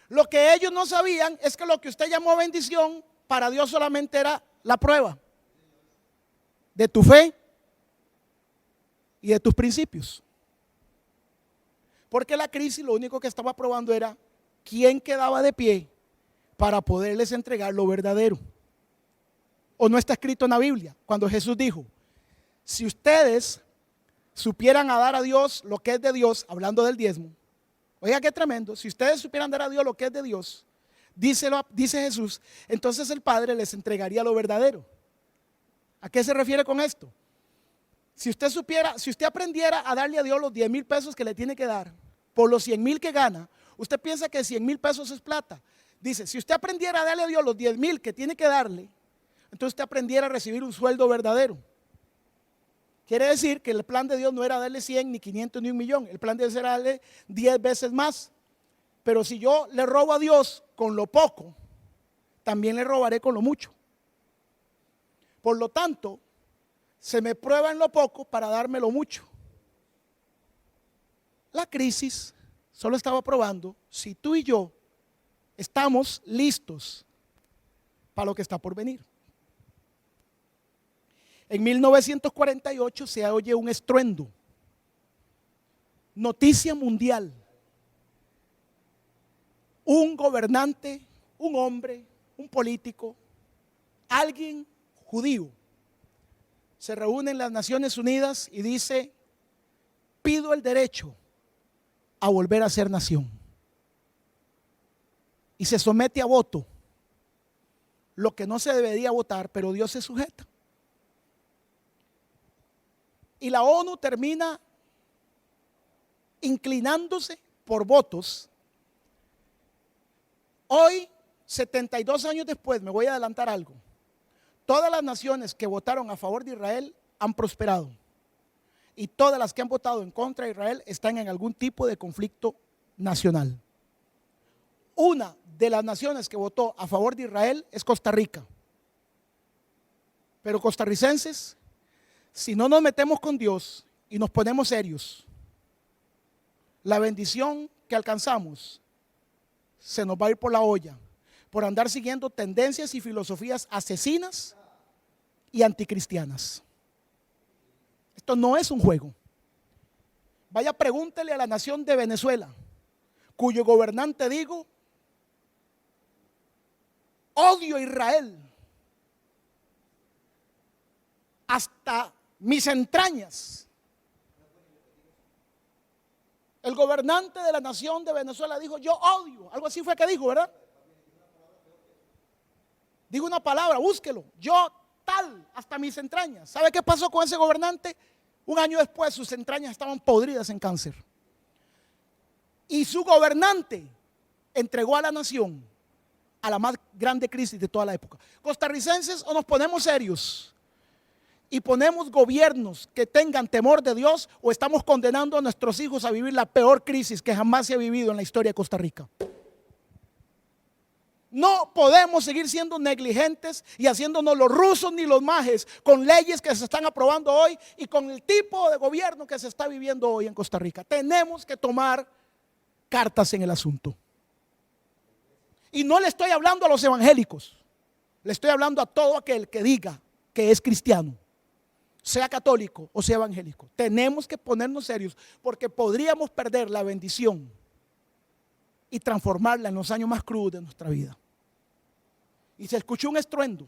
Lo que ellos no sabían es que lo que usted llamó bendición, para Dios solamente era la prueba de tu fe y de tus principios. Porque la crisis lo único que estaba probando era quién quedaba de pie para poderles entregar lo verdadero. ¿O no está escrito en la Biblia? Cuando Jesús dijo, si ustedes supieran a dar a Dios lo que es de Dios, hablando del diezmo, oiga qué tremendo, si ustedes supieran dar a Dios lo que es de Dios, dice Jesús, entonces el Padre les entregaría lo verdadero. ¿A qué se refiere con esto? Si usted aprendiera a darle a Dios los 10,000 pesos que le tiene que dar por los 100,000 que gana, usted piensa que 100,000 pesos es plata. Dice, si usted aprendiera a darle a Dios los 10,000 que tiene que darle, entonces usted aprendiera a recibir un sueldo verdadero. Quiere decir que el plan de Dios no era darle 100, ni 500, ni 1,000,000. El plan de Dios era darle 10 veces más. Pero si yo le robo a Dios con lo poco, también le robaré con lo mucho. Por lo tanto, se me prueba en lo poco para darme lo mucho. La crisis solo estaba probando si tú y yo estamos listos para lo que está por venir. En 1948 se oye un estruendo, noticia mundial. Un gobernante, un hombre, un político, alguien judío, se reúne en las Naciones Unidas y dice, pido el derecho a volver a ser nación. Y se somete a voto lo que no se debería votar, pero Dios se sujeta. Y la ONU termina inclinándose por votos. Hoy, 72 años después, me voy a adelantar algo. Todas las naciones que votaron a favor de Israel han prosperado. Y todas las que han votado en contra de Israel están en algún tipo de conflicto nacional. Una de las naciones que votó a favor de Israel es Costa Rica. Pero costarricenses, si no nos metemos con Dios y nos ponemos serios, la bendición que alcanzamos se nos va a ir por la olla, por andar siguiendo tendencias y filosofías asesinas y anticristianas. Esto no es un juego. Vaya, pregúntele a la nación de Venezuela, cuyo gobernante digo, odio a Israel hasta mis entrañas. El gobernante de la nación de Venezuela dijo, yo odio, algo así fue que dijo, ¿verdad? Digo una palabra, búsquelo, yo tal, hasta mis entrañas. ¿Sabe qué pasó con ese gobernante? Un año después sus entrañas estaban podridas en cáncer. Y su gobernante entregó a la nación a la más grande crisis de toda la época. Costarricenses, o nos ponemos serios y ponemos gobiernos que tengan temor de Dios, o estamos condenando a nuestros hijos a vivir la peor crisis que jamás se ha vivido en la historia de Costa Rica. No podemos seguir siendo negligentes y haciéndonos los rusos ni los majes con leyes que se están aprobando hoy y con el tipo de gobierno que se está viviendo hoy en Costa Rica. Tenemos que tomar cartas en el asunto. Y no le estoy hablando a los evangélicos, le estoy hablando a todo aquel que diga que es cristiano, sea católico o sea evangélico. Tenemos que ponernos serios porque podríamos perder la bendición y transformarla en los años más crudos de nuestra vida. Y se escuchó un estruendo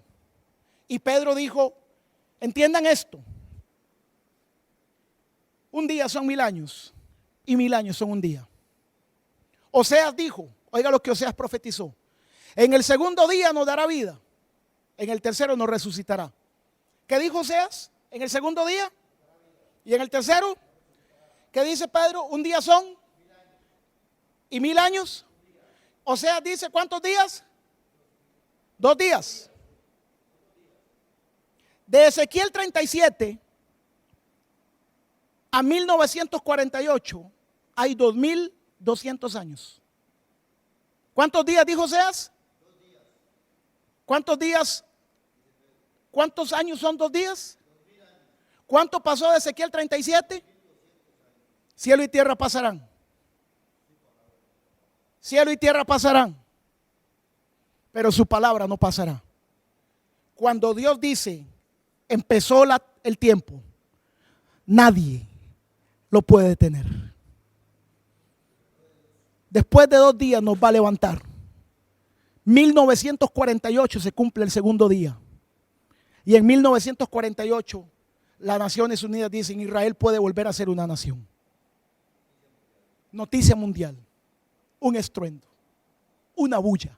y Pedro dijo, entiendan esto, un día son 1000 años y 1000 años son un día. Oseas dijo, oiga lo que Oseas profetizó, en el segundo día nos dará vida, en el tercero nos resucitará. ¿Qué dijo Oseas? En el segundo día y en el tercero. ¿Qué dice Pedro? Un día son y 1000 años. O sea, dice ¿cuántos días? 2 días. De Ezequiel 37 a 1948 hay 2200 años. ¿Cuántos días dijo Oseas? ¿Cuántos días? ¿Cuántos años son 2 días? ¿Cuánto pasó de Ezequiel 37? Cielo y tierra pasarán. Cielo y tierra pasarán, pero su palabra no pasará. Cuando Dios dice, empezó el tiempo, nadie lo puede detener. Después de 2 días nos va a levantar. 1948 se cumple el segundo día. Y en 1948 las Naciones Unidas dicen, Israel puede volver a ser una nación. Noticia mundial. Un estruendo, una bulla.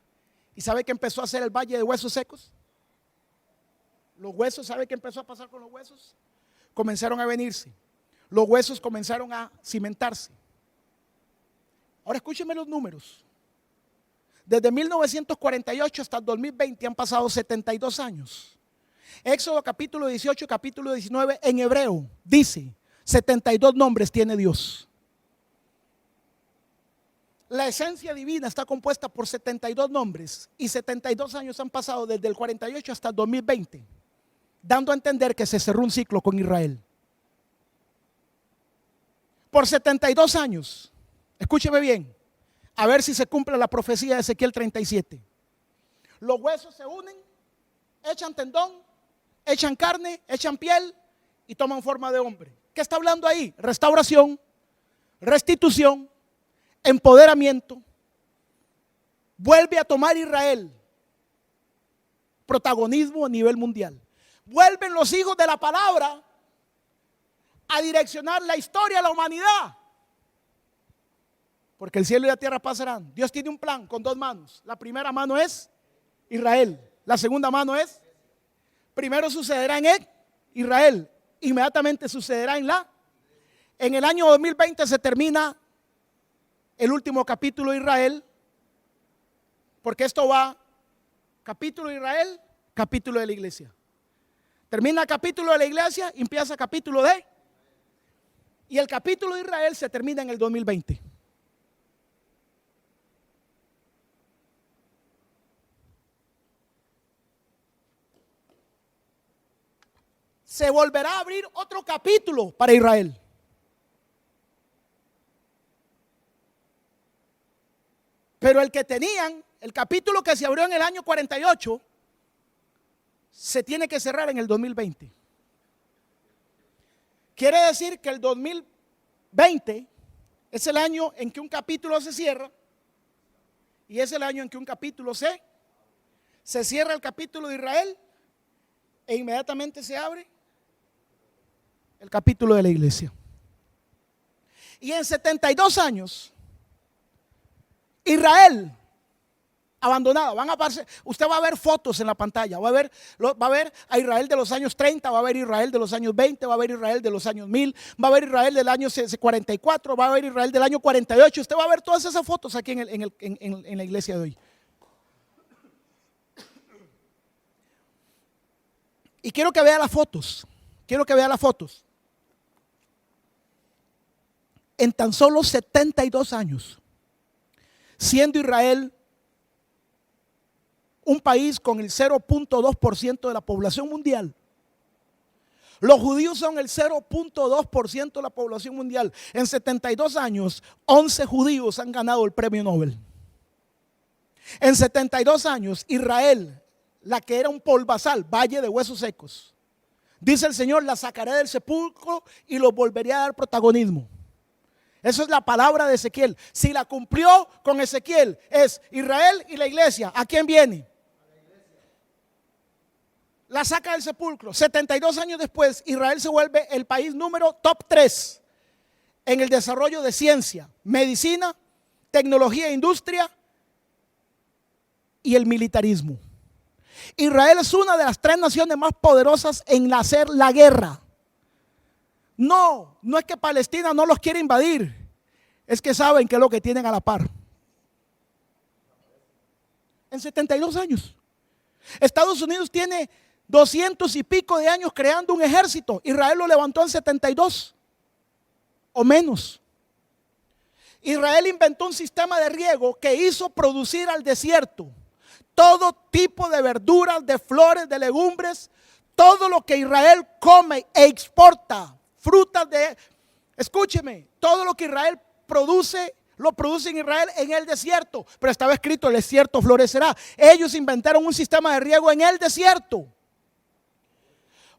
¿Y sabe qué empezó a hacer el valle de huesos secos? Los huesos, ¿sabe qué empezó a pasar con los huesos? Comenzaron a venirse. Los huesos comenzaron a cimentarse. Ahora escúchenme los números. Desde 1948 hasta el 2020 han pasado 72 años. Éxodo capítulo 18, capítulo 19 en hebreo dice, 72 nombres tiene Dios. La esencia divina está compuesta por 72 nombres y 72 años han pasado desde el 48 hasta el 2020, dando a entender que se cerró un ciclo con Israel. Por 72 años, escúcheme bien, a ver si se cumple la profecía de Ezequiel 37. Los huesos se unen, echan tendón, echan carne, echan piel y toman forma de hombre. ¿Qué está hablando ahí? Restauración, restitución, empoderamiento. Vuelve a tomar Israel protagonismo a nivel mundial. Vuelven los hijos de la palabra a direccionar la historia de la humanidad. Porque el cielo y la tierra pasarán. Dios tiene un plan con 2 manos. La primera mano es Israel. La segunda mano es, primero sucederá en Israel. Inmediatamente sucederá en el año 2020 se termina el último capítulo de Israel, porque esto va capítulo de Israel, capítulo de la iglesia. Termina capítulo de la iglesia, empieza capítulo y el capítulo de Israel se termina en el 2020. Se volverá a abrir otro capítulo para Israel. Pero el que tenían, el capítulo que se abrió en el año 48, se tiene que cerrar en el 2020. Quiere decir que el 2020 es el año en que un capítulo se cierra y es el año en que un capítulo se cierra el capítulo de Israel e inmediatamente se abre el capítulo de la iglesia. Y en 72 años Israel abandonada, usted va a ver fotos en la pantalla, va a ver a Israel de los años 30, va a ver Israel de los años 20, va a ver Israel de los años 1000, va a ver Israel del año 44, va a ver Israel del año 48, usted va a ver todas esas fotos aquí en la iglesia de hoy. Y quiero que vea las fotos, En tan solo 72 años, siendo Israel un país con el 0.2% de la población mundial. Los judíos son el 0.2% de la población mundial. En 72 años, 11 judíos han ganado el premio Nobel. En 72 años, Israel, la que era un polvazal, valle de huesos secos, dice el Señor, la sacaré del sepulcro y los volveré a dar protagonismo. Eso es la palabra de Ezequiel. Si la cumplió con Ezequiel, es Israel y la iglesia. ¿A quién viene? La saca del sepulcro. 72 años después, Israel se vuelve el país número top 3 en el desarrollo de ciencia, medicina, tecnología e industria y el militarismo. Israel es una de las 3 naciones más poderosas en hacer la guerra. No, no es que Palestina no los quiere invadir, es que saben que es lo que tienen a la par. En 72 años. Estados Unidos tiene 200 y pico de años creando un ejército. Israel lo levantó en 72 o menos. Israel inventó un sistema de riego que hizo producir al desierto todo tipo de verduras, de flores, de legumbres, todo lo que Israel come e exporta, frutas de, escúcheme, todo lo que Israel produce, lo produce en Israel en el desierto. Pero estaba escrito: el desierto florecerá. Ellos inventaron un sistema de riego en el desierto.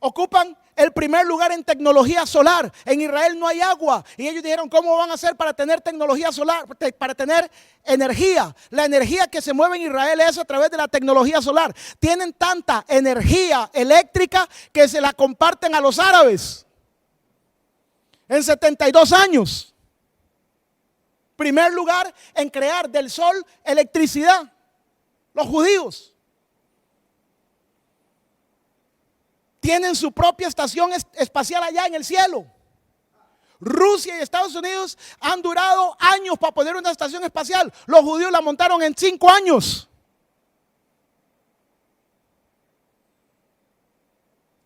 Ocupan el primer lugar en tecnología solar. En Israel no hay agua. Y ellos dijeron: ¿cómo van a hacer para tener tecnología solar? Para tener energía. La energía que se mueve en Israel es a través de la tecnología solar. Tienen tanta energía eléctrica que se la comparten a los árabes. En 72 años. Primer lugar en crear del sol electricidad. Los judíos. Tienen su propia estación espacial allá en el cielo. Rusia y Estados Unidos han durado años para poner una estación espacial. Los judíos la montaron en 5 años.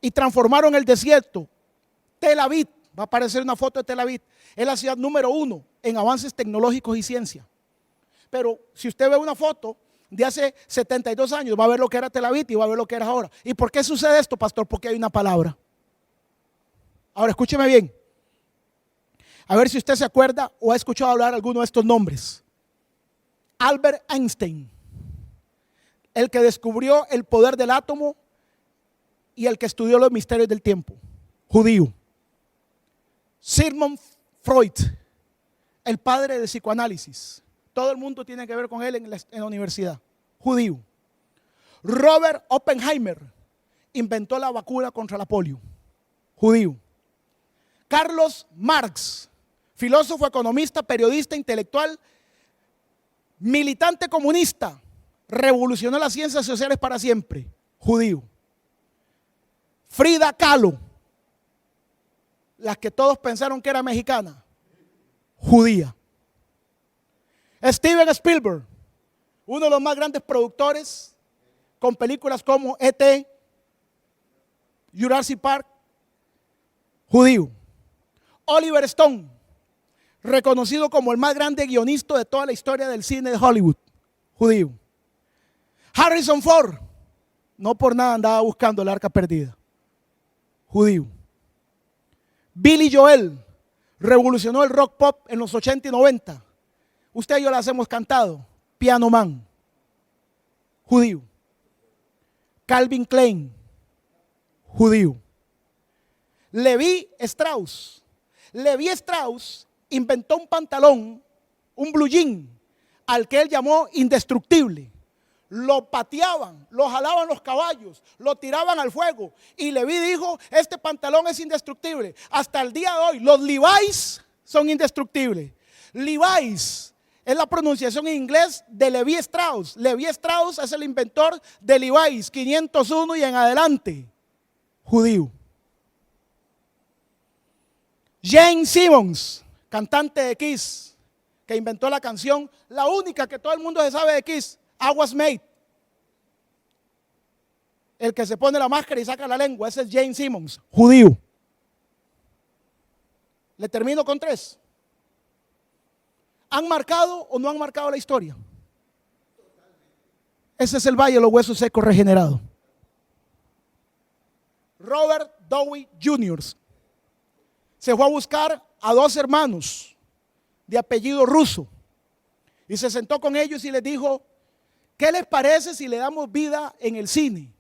Y transformaron el desierto. Tel Aviv, va a aparecer una foto de Tel Aviv, es la ciudad número 1 en avances tecnológicos y ciencia. Pero si usted ve una foto de hace 72 años, va a ver lo que era Tel Aviv y va a ver lo que era ahora. ¿Y por qué sucede esto, pastor? Porque hay una palabra. Ahora escúcheme bien. A ver si usted se acuerda o ha escuchado hablar alguno de estos nombres. Albert Einstein, el que descubrió el poder del átomo y el que estudió los misterios del tiempo, judío. Sigmund Freud, el padre del psicoanálisis. Todo el mundo tiene que ver con él en la universidad. Judío. Robert Oppenheimer inventó la vacuna contra la polio. Judío. Carlos Marx, filósofo, economista, periodista, intelectual, militante comunista, revolucionó las ciencias sociales para siempre. Judío. Frida Kahlo, la que todos pensaron que era mexicana. Judía. Steven Spielberg, uno de los más grandes productores, con películas como E.T., Jurassic Park, judío. Oliver Stone, reconocido como el más grande guionista de toda la historia del cine de Hollywood, judío. Harrison Ford, no por nada andaba buscando el arca perdida, judío. Billy Joel, revolucionó el rock pop en los 80 y 90. Usted y yo las hemos cantado. Piano Man, judío. Calvin Klein, judío. Levi Strauss. Levi Strauss inventó un pantalón, un blue jean, al que él llamó indestructible. Lo pateaban, lo jalaban los caballos, lo tiraban al fuego. Y Levi dijo: este pantalón es indestructible. Hasta el día de hoy, los Levi's son indestructibles. Levi's es la pronunciación en inglés de Levi Strauss. Levi Strauss es el inventor de Levi's 501 y en adelante. Judío. Jane Simmons, cantante de Kiss, que inventó la canción, la única que todo el mundo se sabe de Kiss, I Was Made. El que se pone la máscara y saca la lengua, ese es Jane Simmons, judío. Le termino con 3. ¿Han marcado o no han marcado la historia? Ese es el Valle de los Huesos Secos regenerado. Robert Downey Jr. se fue a buscar a 2 hermanos de apellido ruso y se sentó con ellos y les dijo: ¿qué les parece si le damos vida en el cine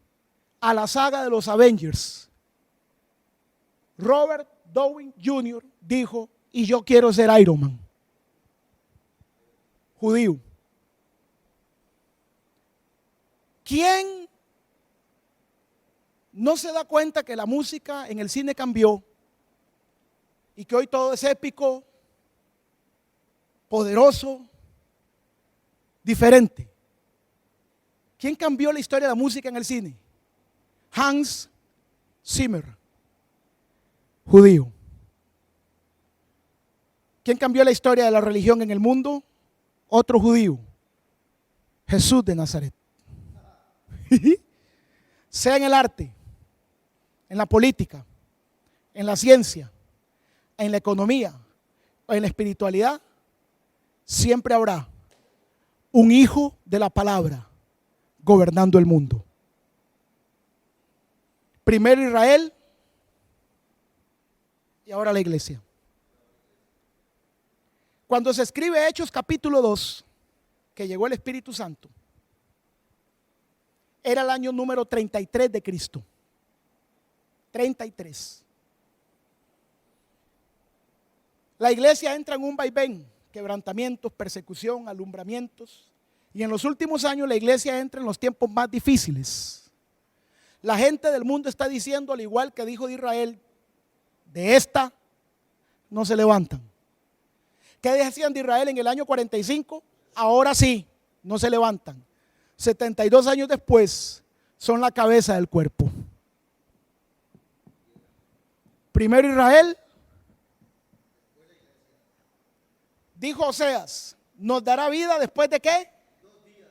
a la saga de los Avengers? Robert Downey Jr. dijo: y yo quiero ser Iron Man. Judío. ¿Quién no se da cuenta que la música en el cine cambió y que hoy todo es épico, poderoso, diferente? ¿Quién cambió la historia de la música en el cine? Hans Zimmer, judío. ¿Quién cambió la historia de la religión en el mundo? Otro judío, Jesús de Nazaret. Sea en el arte, en la política, en la ciencia, en la economía o en la espiritualidad, siempre habrá un hijo de la palabra gobernando el mundo. Primero Israel y ahora la iglesia. Cuando se escribe Hechos capítulo 2, que llegó el Espíritu Santo, era el año número 33 de Cristo. 33. La iglesia entra en un vaivén, quebrantamientos, persecución, alumbramientos. Y en los últimos años la iglesia entra en los tiempos más difíciles. La gente del mundo está diciendo, al igual que dijo de Israel, de esta no se levantan. ¿Qué decían de Israel en el año 45? Ahora sí, no se levantan. 72 años después, son la cabeza del cuerpo. Primero Israel, dijo Oseas, ¿nos dará vida después de qué? 2 días.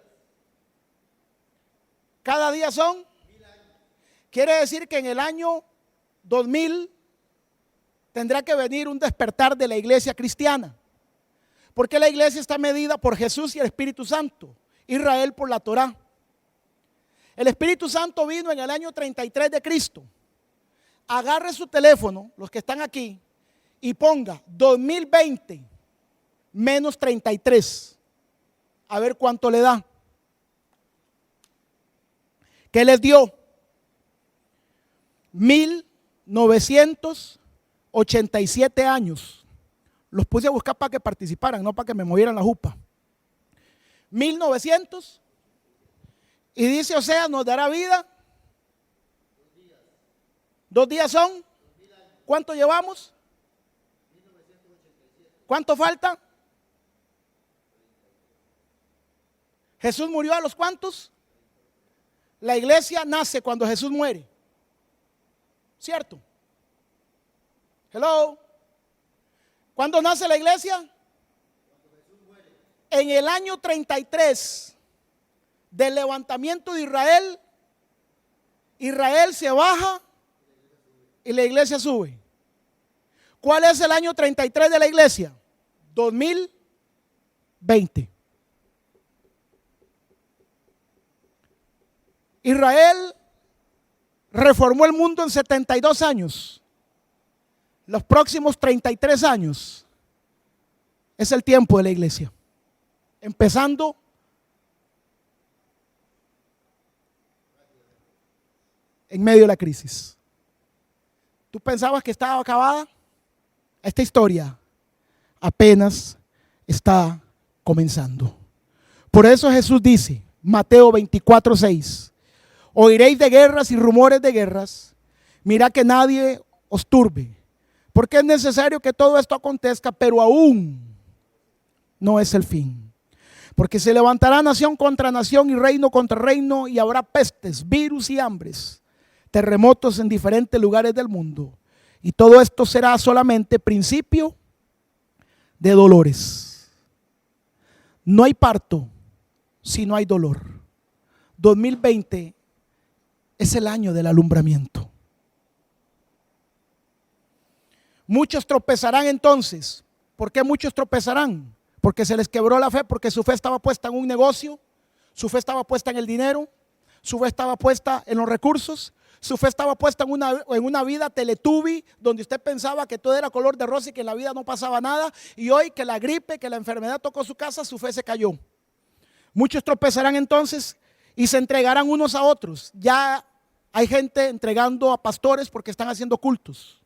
Cada día son 1000 años. Quiere decir que en el año 2000 tendrá que venir un despertar de la iglesia cristiana. Porque la iglesia está medida por Jesús y el Espíritu Santo. Israel por la Torá. El Espíritu Santo vino en el año 33 de Cristo. Agarre su teléfono, los que están aquí, y ponga 2020 menos 33. A ver cuánto le da. ¿Qué les dio? 1987 años. Los puse a buscar para que participaran, no para que me movieran la jupa. 1900. Y dice, o sea, nos dará vida. 2 días son. ¿Cuánto llevamos? ¿Cuánto falta? Jesús murió a los cuantos. La iglesia nace cuando Jesús muere. ¿Cierto? Hello. ¿Cuándo nace la iglesia? En el año 33 del levantamiento de Israel, Israel se baja y la iglesia sube. ¿Cuál es el año 33 de la iglesia? 2020. Israel reformó el mundo en 72 años. Los próximos 33 años es el tiempo de la iglesia. Empezando en medio de la crisis. ¿Tú pensabas que estaba acabada? Esta historia apenas está comenzando. Por eso Jesús dice, Mateo 24:6, oiréis de guerras y rumores de guerras, mirad que nadie os turbe, porque es necesario que todo esto acontezca, pero aún no es el fin. Porque se levantará nación contra nación y reino contra reino, y habrá pestes, virus y hambres, terremotos en diferentes lugares del mundo. Y todo esto será solamente principio de dolores. No hay parto si no hay dolor. 2020 es el año del alumbramiento. Muchos tropezarán entonces. ¿Por qué muchos tropezarán? Porque se les quebró la fe, porque su fe estaba puesta en un negocio, su fe estaba puesta en el dinero, su fe estaba puesta en los recursos, su fe estaba puesta en una vida Teletubby, donde usted pensaba que todo era color de rosa y que en la vida no pasaba nada, y hoy que la gripe, que la enfermedad tocó su casa, su fe se cayó. Muchos tropezarán entonces y se entregarán unos a otros. Ya hay gente entregando a pastores porque están haciendo cultos.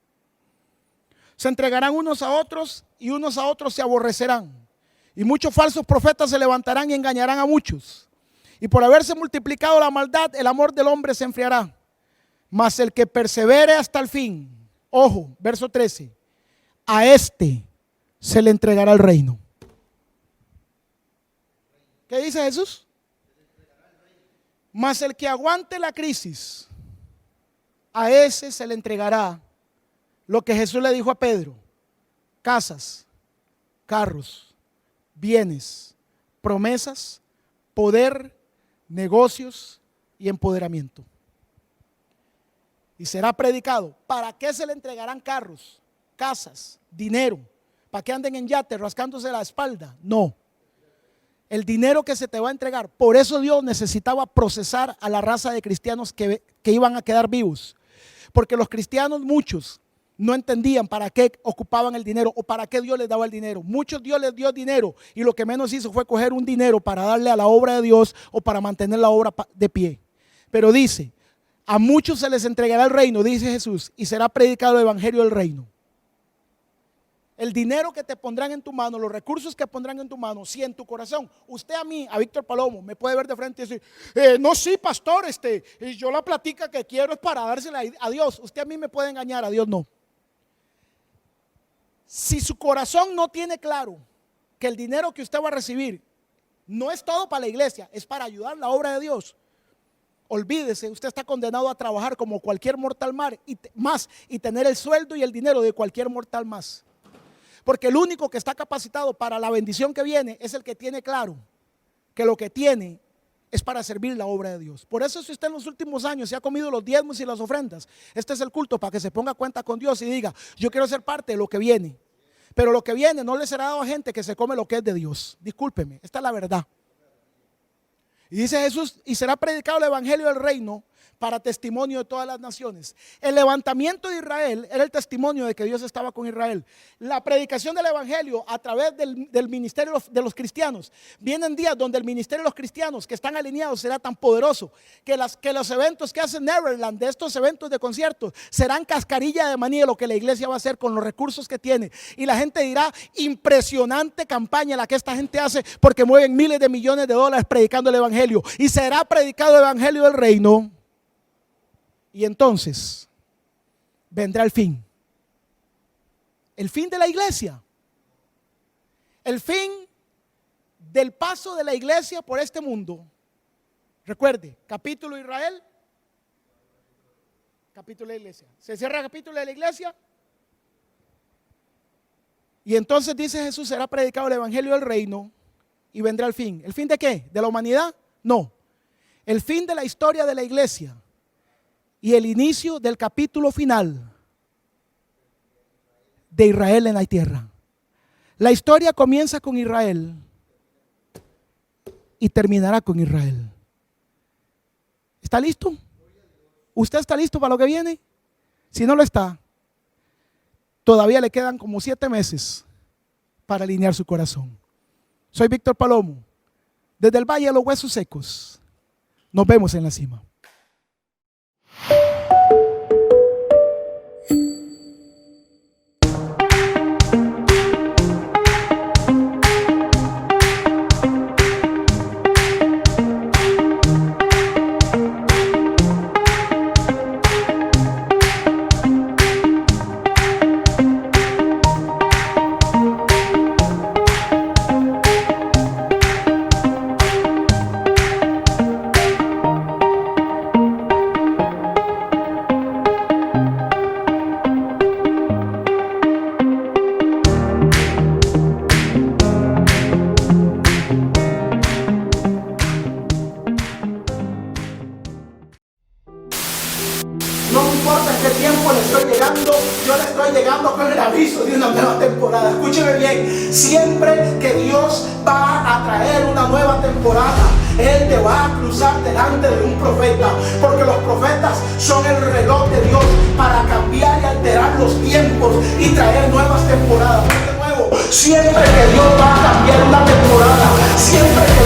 Se entregarán unos a otros y unos a otros se aborrecerán. Y muchos falsos profetas se levantarán y engañarán a muchos. Y por haberse multiplicado la maldad, el amor del hombre se enfriará. Mas el que persevere hasta el fin, ojo, verso 13, a este se le entregará el reino. ¿Qué dice Jesús? Mas el que aguante la crisis, a ese se le entregará lo que Jesús le dijo a Pedro: casas, carros, bienes, promesas, poder, negocios y empoderamiento. Y será predicado. ¿Para qué se le entregarán carros, casas, dinero? ¿Para que anden en yate rascándose la espalda? No. El dinero que se te va a entregar. Por eso Dios necesitaba procesar a la raza de cristianos que iban a quedar vivos. Porque los cristianos, muchos, no entendían para qué ocupaban el dinero o para qué Dios les daba el dinero. Muchos Dios les dio dinero y lo que menos hizo fue coger un dinero para darle a la obra de Dios o para mantener la obra de pie. Pero dice, a muchos se les entregará el reino, dice Jesús, y será predicado el evangelio del reino. El dinero que te pondrán en tu mano, los recursos que pondrán en tu mano, si en tu corazón, usted a mí, a Víctor Palomo, me puede ver de frente y decir, no, sí, pastor, yo la platica que quiero es para dársela a Dios. Usted a mí me puede engañar, a Dios no. Si su corazón no tiene claro que el dinero que usted va a recibir no es todo para la iglesia, es para ayudar la obra de Dios, olvídese, usted está condenado a trabajar como cualquier mortal más y tener el sueldo y el dinero de cualquier mortal más. Porque el único que está capacitado para la bendición que viene es el que tiene claro que lo que tiene es para servir la obra de Dios. Por eso si usted en los últimos años se ha comido los diezmos y las ofrendas, este es el culto para que se ponga a cuenta con Dios y diga, yo quiero ser parte de lo que viene. Pero lo que viene no le será dado a gente que se come lo que es de Dios. Discúlpeme, esta es la verdad. Y dice Jesús, y será predicado el evangelio del reino para testimonio de todas las naciones. El levantamiento de Israel era el testimonio de que Dios estaba con Israel. La predicación del evangelio a través del ministerio de los cristianos. Vienen días donde el ministerio de los cristianos que están alineados será tan poderoso que los eventos que hace Neverland, de estos eventos de conciertos, serán cascarilla de maní de lo que la iglesia va a hacer con los recursos que tiene. Y la gente dirá, impresionante campaña la que esta gente hace, porque mueven miles de millones de dólares predicando el evangelio. Y será predicado el evangelio del reino. Y entonces vendrá el fin de la iglesia, el fin del paso de la iglesia por este mundo. Recuerde, capítulo Israel, capítulo de la iglesia. Se cierra el capítulo de la iglesia y entonces dice Jesús, será predicado el evangelio del reino y vendrá el fin. ¿El fin de qué? ¿De la humanidad? No, el fin de la historia de la iglesia. Y el inicio del capítulo final de Israel en la tierra. La historia comienza con Israel y terminará con Israel. ¿Está listo? ¿Usted está listo para lo que viene? Si no lo está, todavía le quedan como 7 meses para alinear su corazón. Soy Víctor Palomo, desde el Valle de los Huesos Secos. Nos vemos en la cima. No importa en qué tiempo le estoy llegando, yo le estoy llegando con el aviso de una nueva temporada. Escúcheme bien, siempre que Dios va a traer una nueva temporada, Él te va a cruzar delante de un profeta, porque los profetas son el reloj de Dios para cambiar y alterar los tiempos y traer nuevas temporadas. De nuevo, siempre que Dios va a cambiar una temporada, siempre que